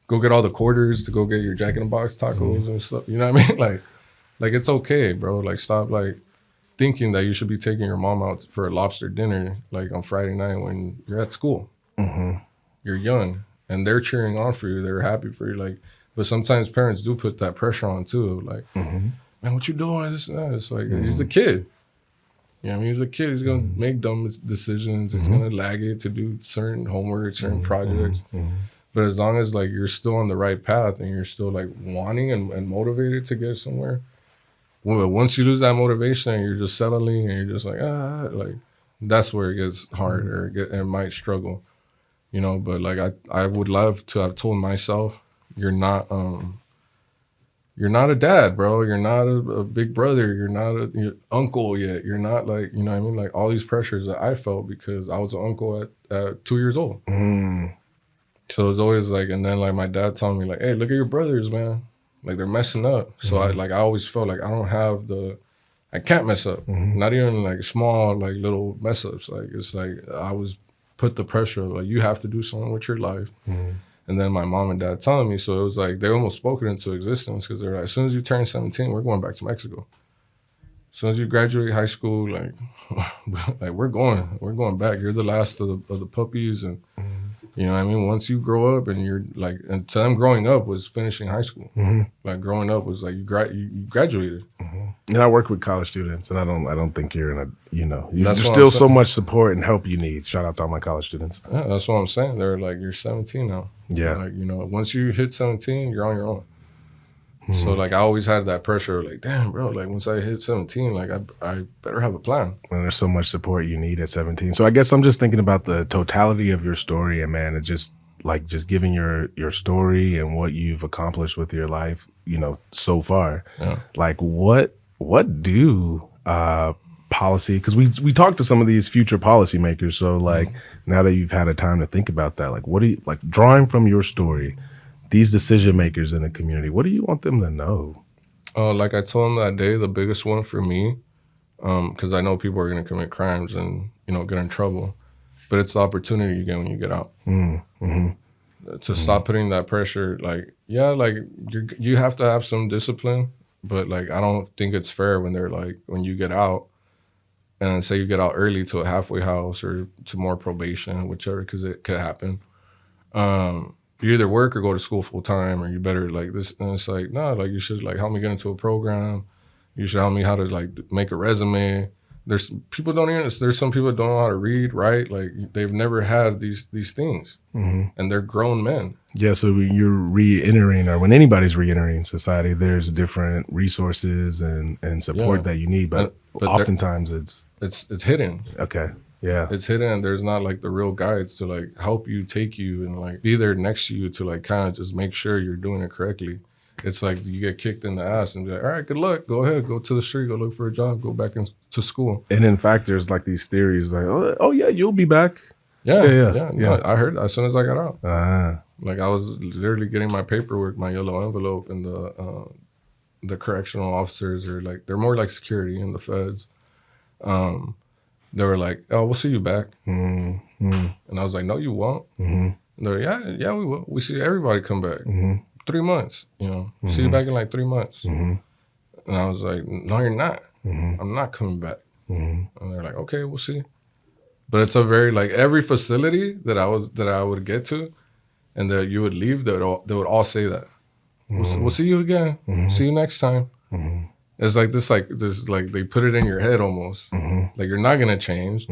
Go get all the quarters to go get your Jack in the Box tacos and stuff. You know what I mean? Like it's okay, bro. Like stop like thinking that you should be taking your mom out for a lobster dinner like on Friday night when you're at school. You're young and they're cheering on for you. They're happy for you. Like, but sometimes parents do put that pressure on too. Like. Man, what you doing? This and that. It's like, he's a kid. You know what I mean? He's a kid. He's going to make dumb decisions. He's going to lag it to do certain homework, certain projects. But as long as, like, you're still on the right path and you're still, like, wanting and motivated to get somewhere, once you lose that motivation and you're just settling and you're just like that's where it gets hard or it might struggle, but like I would love to have told myself, you're not a dad, bro. You're not a big brother. You're not your uncle yet. You're not like, you know what I mean? Like all these pressures that I felt because I was an uncle at 2 years old. So it's always like, and then like my dad telling me like, hey, look at your brothers, man. Like they're messing up. So I always felt like I can't mess up. Not even like small, like little mess ups. Like it's like I was put the pressure of like, you have to do something with your life. And then my mom and dad telling me, so it was like they almost spoke it into existence because they're like, as soon as you turn 17, we're going back to Mexico. As soon as you graduate high school, like, like we're going back. You're the last of the puppies, and you know what I mean. Once you grow up, and you're like, and to them, growing up was finishing high school. Like growing up was like you graduated. And I work with college students, and I don't think you're in a, That's there's what still I'm so saying. much support and help you need. Shout out to all my college students. Yeah, that's what I'm saying. They're like, you're 17 now. Yeah. Like, once you hit 17, you're on your own. So like I always had that pressure of like, damn, bro, like once I hit 17, like I better have a plan. And there's so much support you need at 17. So I guess I'm just thinking about the totality of your story, and man, it just giving your story and what you've accomplished with your life, so far. Yeah. Like what do policy, because we talked to some of these future policymakers. So like now that you've had a time to think about that, like what do you, like drawing from your story, these decision makers in the community, what do you want them to know? Like I told them that day, the biggest one for me, because I know people are going to commit crimes and, get in trouble, but it's the opportunity you get when you get out. To stop putting that pressure, like, yeah, like you have to have some discipline, but like I don't think it's fair when they're like, when you get out and say you get out early to a halfway house or to more probation, whichever, because it could happen. You either work or go to school full time, or you better like this. And it's like, no, like you should like help me get into a program. You should help me how to like make a resume. There's some people that don't know how to read, write. Like they've never had these things, and they're grown men. Yeah. So when you're re-entering, or when anybody's re-entering society, there's different resources and support that you need, but oftentimes it's hidden. Okay. Yeah. It's hidden, and there's not like the real guides to like help you, take you, and like be there next to you to like kind of just make sure you're doing it correctly. It's like you get kicked in the ass and be like, all right, good luck. Go ahead, go to the street, go look for a job, go back to school. And in fact, there's like these theories like, oh yeah, you'll be back. Yeah. No, I heard as soon as I got out. Uh-huh. Like I was literally getting my paperwork, my yellow envelope, and the correctional officers are like, they're more like security in the feds. They were like, oh, we'll see you back. And I was like, no, you won't. And they're like, yeah, we will. We see everybody come back. 3 months, see you back in like 3 months. And I was like, no, you're not. I'm not coming back. And they're like, okay, we'll see. But it's a very, like every facility that I would get to and that you would leave, they would all say that. We'll see you again. See you next time. It's like this, like they put it in your head almost. Like you're not gonna change.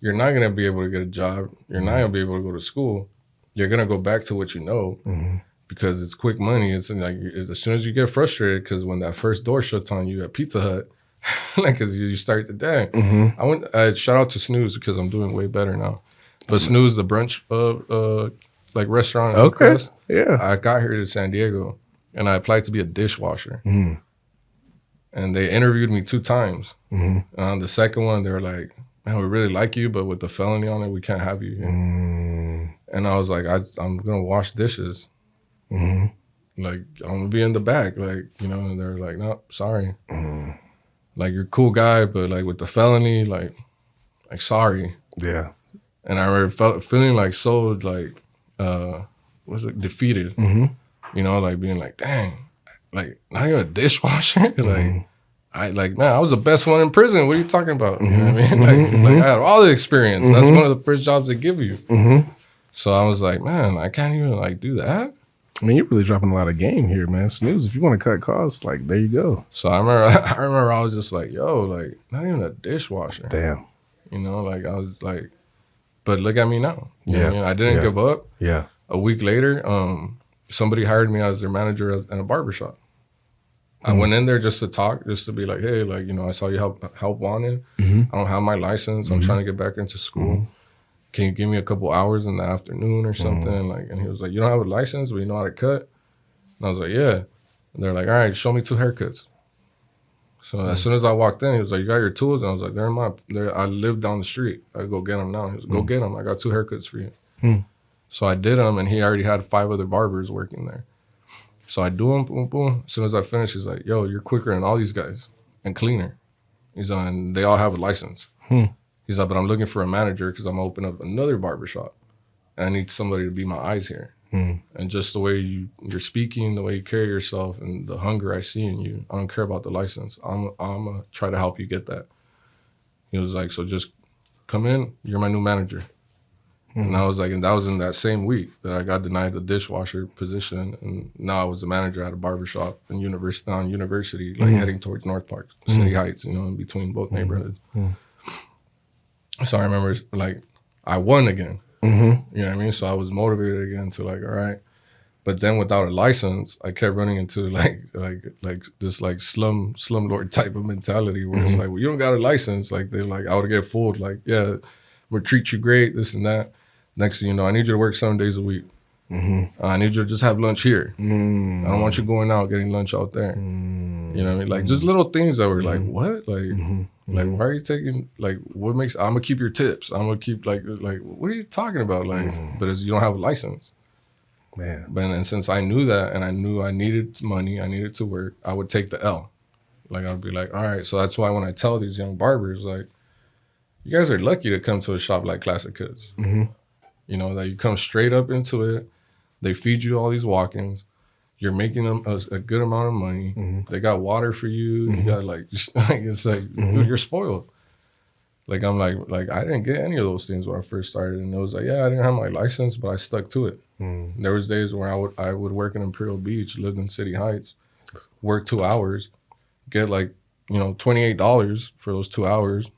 You're not gonna be able to get a job. You're not gonna be able to go to school. You're gonna go back to what you know because it's quick money. It's like as soon as you get frustrated, because when that first door shuts on you at Pizza Hut, like because you start the day. I shout out to Snooze because I'm doing way better now. But Snooze, the brunch like restaurant. Okay. Yeah. I got here to San Diego and I applied to be a dishwasher. And they interviewed me 2 times. And on the second one, they were like, man, we really like you, but with the felony on it, we can't have you here. And I was like, I'm going to wash dishes. Like, I'm going to be in the back, like, and they're like, no, sorry. Like, you're a cool guy, but like with the felony, like sorry. Yeah. And I remember feeling like so, like, defeated. Like being like, dang. Like, not even a dishwasher. Like, man, I was the best one in prison. What are you talking about? You know what I mean? Like I had all the experience. That's one of the first jobs they give you. So I was like, man, I can't even like do that. I mean, you're really dropping a lot of game here, man. Snooze, if you want to cut costs, like, there you go. So I remember I was just like, yo, like, not even a dishwasher. Damn. Like I was like, but look at me now. You know what I mean? I didn't give up. Yeah. A week later, somebody hired me as their manager in a barbershop. I went in there just to talk, just to be like, hey, like, you know, I saw you help wanted. I don't have my license. I'm trying to get back into school. Can you give me a couple hours in the afternoon or something? Like, and he was like, you don't have a license, but you know how to cut? And I was like, yeah. And they're like, all right, show me 2 haircuts. So as soon as I walked in, he was like, you got your tools? And I was like, I live down the street. I go get them now. He was like, go get them. I got 2 haircuts for you. So I did them, and he already had 5 other barbers working there. So I do them, boom, boom. As soon as I finish, he's like, yo, you're quicker than all these guys and cleaner. He's like, and they all have a license. He's like, but I'm looking for a manager because I'm going to open up another barbershop. And I need somebody to be my eyes here. And just the way you're speaking, the way you carry yourself, and the hunger I see in you, I don't care about the license. I'm going to try to help you get that. He was like, so just come in. You're my new manager. And I was like, and that was in that same week that I got denied the dishwasher position, and now I was the manager at a barbershop in University, like heading towards North Park, City Heights, you know, in between both neighborhoods. So I remember, like, I won again. You know what I mean? So I was motivated again to like, all right. But then without a license, I kept running into like this like slumlord type of mentality where it's like, well, you don't got a license. Like they like, I would get fooled. Like, yeah, we'll treat you great, this and that. Next thing you know, I need you to work 7 days a week. I need you to just have lunch here. I don't want you going out getting lunch out there. You know what I mean? Like just little things that were like, what? Like, why are you taking, like, what makes, I'm gonna keep your tips. I'm gonna keep like, what are you talking about? Like, but as you don't have a license. Man. But and since I knew that and I knew I needed money, I needed to work, I would take the L. Like I'd be like, all right. So that's why when I tell these young barbers, like, you guys are lucky to come to a shop like Classic Cuts. You know, that you come straight up into it. They feed you all these walk-ins. You're making them a good amount of money. They got water for you. You got like, it's like, dude, you're spoiled. Like, I'm like, I didn't get any of those things when I first started. And it was like, yeah, I didn't have my license, but I stuck to it. There was days where I would work in Imperial Beach, lived in City Heights, work 2 hours, get like, you know, $28 for those 2 hours,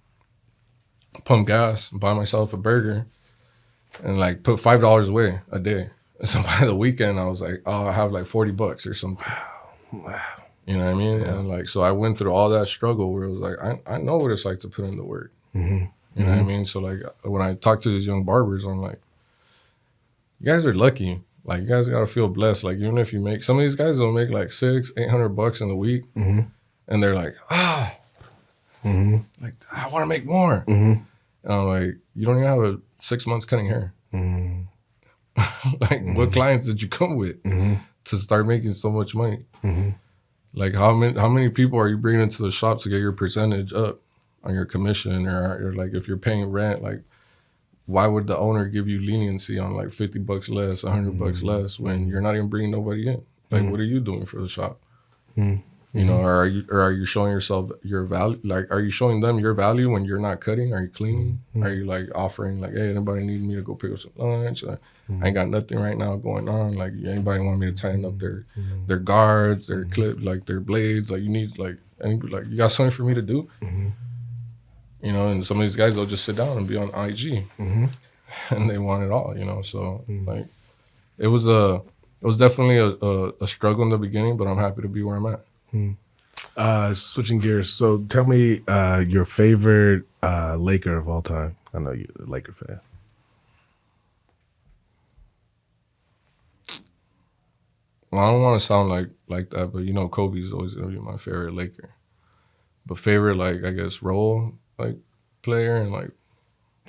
pump gas, buy myself a burger, and like put $5 away a day. So by the weekend, I was like, oh, I have like $40 or something. Wow. You know what I mean? Yeah. And like, so I went through all that struggle where it was like, I know what it's like to put in the work. You know what I mean? So like, when I talk to these young barbers, I'm like, you guys are lucky. Like, you guys got to feel blessed. Like, even if you make, some of these guys will make like $600-800 in a week. And they're like, like, I want to make more. And I'm like, you don't even have a 6 months cutting hair. Like, what clients did you come with to start making so much money? Like, how many people are you bringing into the shop to get your percentage up on your commission? Or like, if you're paying rent, like, why would the owner give you leniency on like $50 less, $100 less when you're not even bringing nobody in? Like, what are you doing for the shop? You know, or are you showing yourself your value? Like, are you showing them your value when you're not cutting? Are you cleaning? Are you like offering like, hey, anybody need me to go pick up some lunch? Like, I ain't got nothing right now going on. Like, anybody want me to tighten up their guards, their clip, like their blades? Like, you need like, you got something for me to do? You know, and some of these guys, they'll just sit down and be on IG, and they want it all. You know, so like, it was definitely a struggle in the beginning, but I'm happy to be where I'm at. Switching gears. So tell me your favorite Laker of all time. I know you're a Laker fan. Well, I don't want to sound like that, but you know, Kobe's always gonna be my favorite Laker. But favorite, like, I guess, role like player, and like,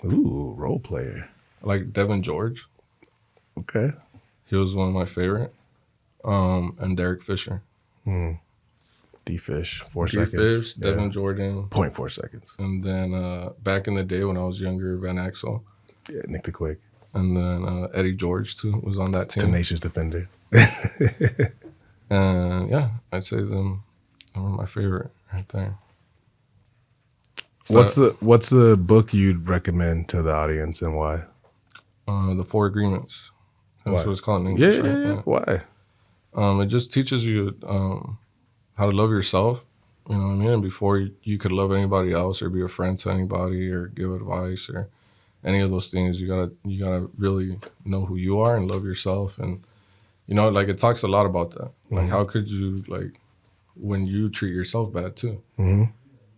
Ooh, role player. like Devin George. Okay. He was one of my favorite. And Derek Fisher. D-Fish, 4 D-Fish, seconds. Devin Jordan. 0.4 seconds. And then back in the day when I was younger, Van Axel. Yeah, Nick the Quick. And then Eddie George, too, was on that team. Tenacious defender. And yeah, I'd say them were my favorite right there. What's the book you'd recommend to the audience and why? The 4 Agreements. That's Why? what it's called in English. Yeah. Why? It just teaches you how to love yourself, you know what I mean? And before you could love anybody else or be a friend to anybody or give advice or any of those things, you gotta really know who you are and love yourself. And, you know, like, it talks a lot about that. Like, how could you, like, when you treat yourself bad too. Mm-hmm.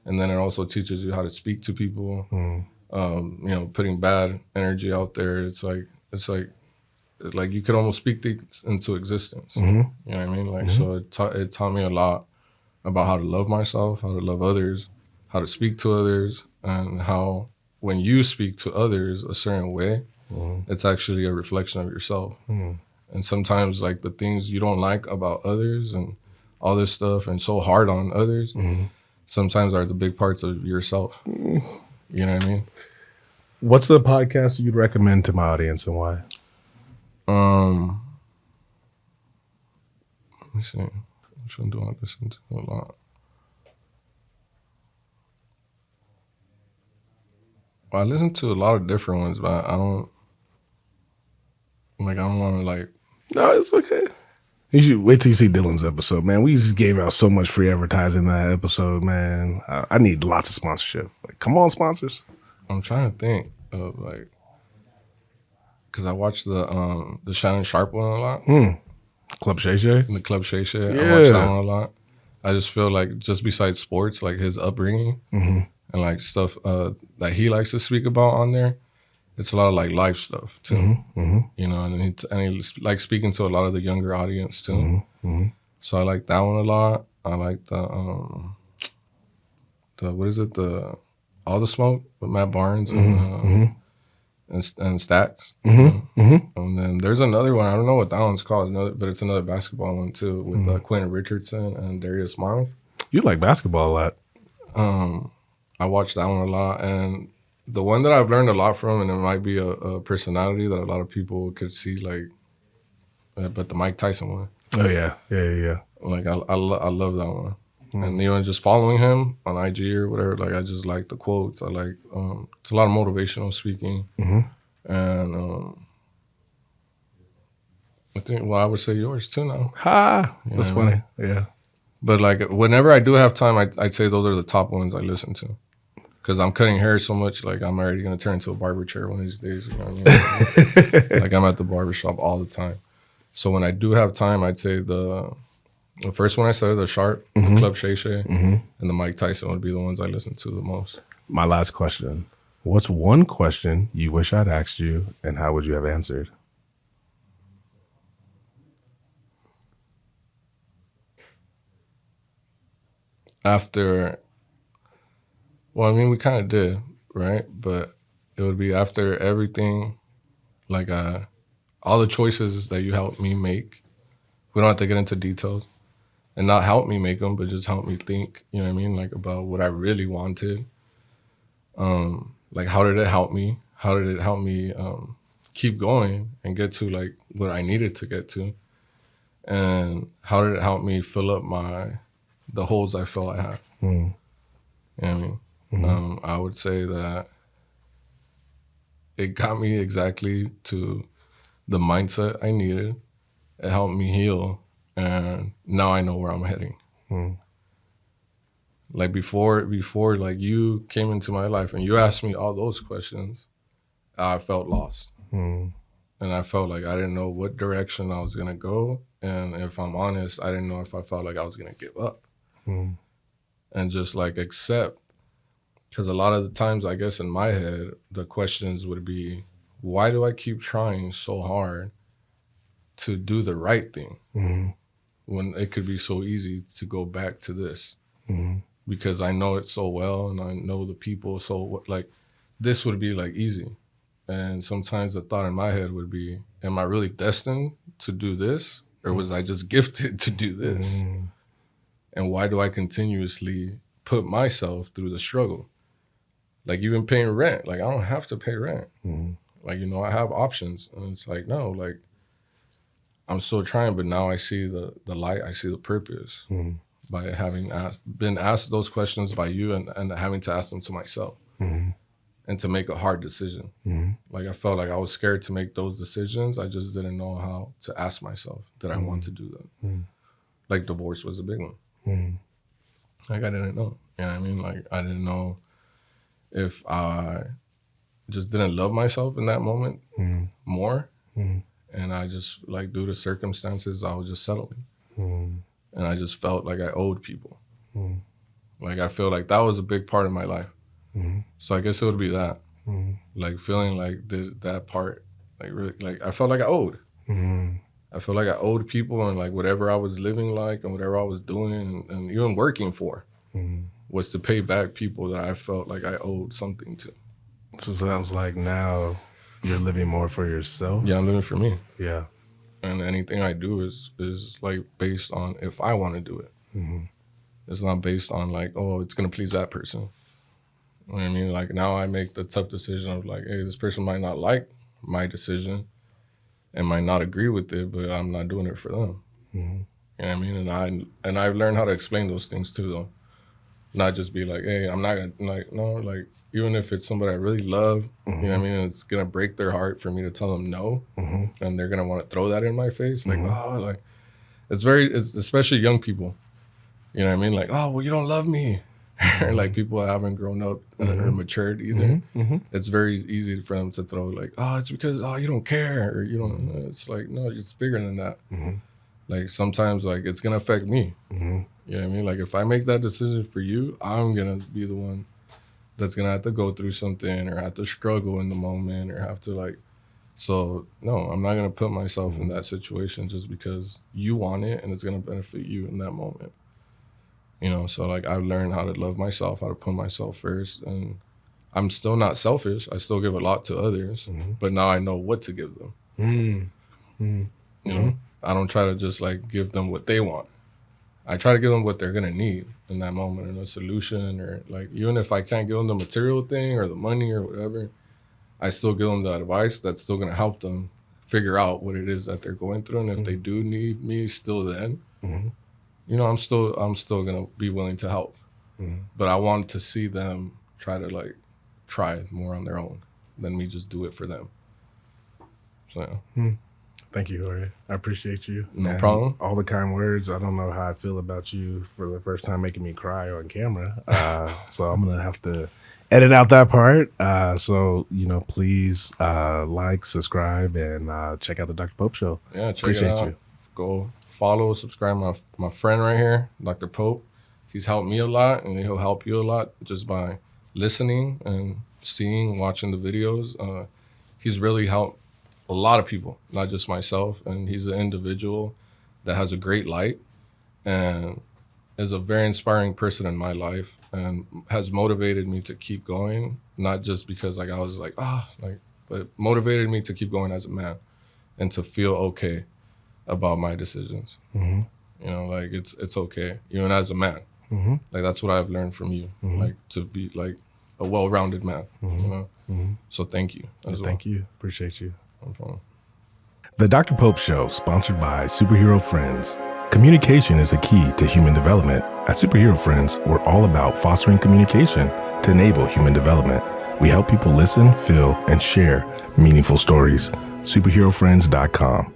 And then it also teaches you how to speak to people. You know, putting bad energy out there. It's like you could almost speak things into existence. Mm-hmm. You know what I mean? Like, so it taught me a lot about how to love myself, how to love others, how to speak to others, and how when you speak to others a certain way, it's actually a reflection of yourself. And sometimes, like, the things you don't like about others and all this stuff and so hard on others, sometimes are the big parts of yourself. You know what I mean? What's the podcast you'd recommend to my audience and why? Let me see. Which one do I listen to a lot? Well, I listen to a lot of different ones, but I don't want to, like... No, it's okay. You should wait till you see Dylan's episode, man. We just gave out so much free advertising in that episode, man. I need lots of sponsorship. Like, come on, sponsors. I'm trying to think of, like... Because I watched the Shannon Sharp one a lot. Club Shay Shay? The Club Shay Shay. Yeah. I watched that one a lot. I just feel like, just besides sports, like his upbringing and like stuff that he likes to speak about on there, it's a lot of like life stuff too. You know, and he likes speaking to a lot of the younger audience too. So I like that one a lot. I like the what is it, the All the Smoke with Matt Barnes and Stacks. And then there's another one. I don't know what that one's called, but it's another basketball one too with Quentin Richardson and Darius Miles. You like basketball a lot. I watched that one a lot, and the one that I've learned a lot from, and it might be a personality that a lot of people could see, like, but the Mike Tyson one. Oh yeah. Like I love that one. And even just following him on IG or whatever, like I just like the quotes. I like it's a lot of motivational speaking, and I think I would say yours too now. That's funny. Yeah. But like whenever I do have time, I'd say those are the top ones I listen to. Because I'm cutting hair so much, like I'm already gonna turn into a barber chair one of these days. You know what I mean? Like I'm at the barber shop all the time. So when I do have time, I'd say the first one I said, the Sharp, the Club Shay Shay, and the Mike Tyson would be the ones I listen to the most. My last question. What's one question you wish I'd asked you, and how would you have answered? Well, I mean, we kind of did, right? But it would be after everything, like all the choices that you helped me make. We don't have to get into details. And not help me make them, but just help me think, you know what I mean? Like about what I really wanted. Like how did it help me? How did it help me keep going and get to like what I needed to get to? And how did it help me fill up the holes I felt I had? You know what I mean? I would say that it got me exactly to the mindset I needed. It helped me heal. And now I know where I'm heading. Like before, like you came into my life and you asked me all those questions, I felt lost. And I felt like I didn't know what direction I was gonna go. And if I'm honest, I didn't know if I felt like I was gonna give up. And just like accept. Because a lot of the times, I guess in my head, the questions would be, why do I keep trying so hard to do the right thing? When it could be so easy to go back to this because I know it so well and I know the people so like this would be like easy. And sometimes the thought in my head would be, am I really destined to do this or was I just gifted to do this? And why do I continuously put myself through the struggle? Like even paying rent, like I don't have to pay rent. Like, you know, I have options and it's like, no, like I'm still trying, but now I see the light, I see the purpose by having been asked those questions by you and having to ask them to myself and to make a hard decision. Like I felt like I was scared to make those decisions. I just didn't know how to ask myself, did I want to do them? Like divorce was a big one. Like I didn't know, you know what I mean? Like I didn't know if I just didn't love myself in that moment more. And I just, like, due to circumstances, I was just settling. and I just felt like I owed people. Like I feel like that was a big part of my life. So I guess it would be that, like feeling like that part, like really, like I felt like I owed. I felt like I owed people, and like whatever I was living like and whatever I was doing and even working for was to pay back people that I felt like I owed something to. So it sounds like now you're living more for yourself. Yeah, I'm living for me. Yeah. And anything I do is like based on if I want to do it. It's not based on like, oh, it's gonna please that person. You know what I mean? Like now I make the tough decision of like, hey, this person might not like my decision and might not agree with it, but I'm not doing it for them. You know what I mean? And I've learned how to explain those things too, though. Not just be like, hey, I'm not gonna, like, no, like even if it's somebody I really love, you know what I mean? And it's gonna break their heart for me to tell them no, and they're gonna want to throw that in my face, like, oh, like it's especially young people. You know what I mean? Like, oh, well, you don't love me. Or like people that haven't grown up or matured either. It's very easy for them to throw like, oh, it's because, oh, you don't care. Or you don't, it's like, no, it's bigger than that. Like sometimes like it's going to affect me. You know what I mean? Like if I make that decision for you, I'm going to be the one that's going to have to go through something or have to struggle in the moment or have to like, so no, I'm not going to put myself in that situation just because you want it and it's going to benefit you in that moment. You know, so like I've learned how to love myself, how to put myself first, and I'm still not selfish. I still give a lot to others, but now I know what to give them. You know, I don't try to just like give them what they want. I try to give them what they're gonna need in that moment, and a solution, or like even if I can't give them the material thing or the money or whatever, I still give them the advice that's still gonna help them figure out what it is that they're going through, and if they do need me still then. You know, I'm still gonna be willing to help, but I want to see them try more on their own than me just do it for them. So, yeah. Thank you, Jorge. I appreciate you. No problem. All the kind words. I don't know how I feel about you for the first time making me cry on camera. So I'm gonna have to edit out that part. So you know, please like, subscribe, and check out the Dr. Pope Show. Yeah, check Appreciate it out. you. Go follow, subscribe my friend right here, Dr. Pope. He's helped me a lot, and he'll help you a lot just by listening and seeing, watching the videos. He's really helped a lot of people, not just myself. And he's an individual that has a great light and is a very inspiring person in my life and has motivated me to keep going, not just because like I was like, but motivated me to keep going as a man and to feel okay about my decisions. You know, like it's okay, even as a man. Like that's what I've learned from you, like to be like a well-rounded man. You know, so thank you. Thank you. Appreciate you. No problem. The Dr. Pope Show, sponsored by Superhero Friends. Communication is a key to human development. At Superhero Friends, we're all about fostering communication to enable human development. We help people listen, feel, and share meaningful stories. Superherofriends.com.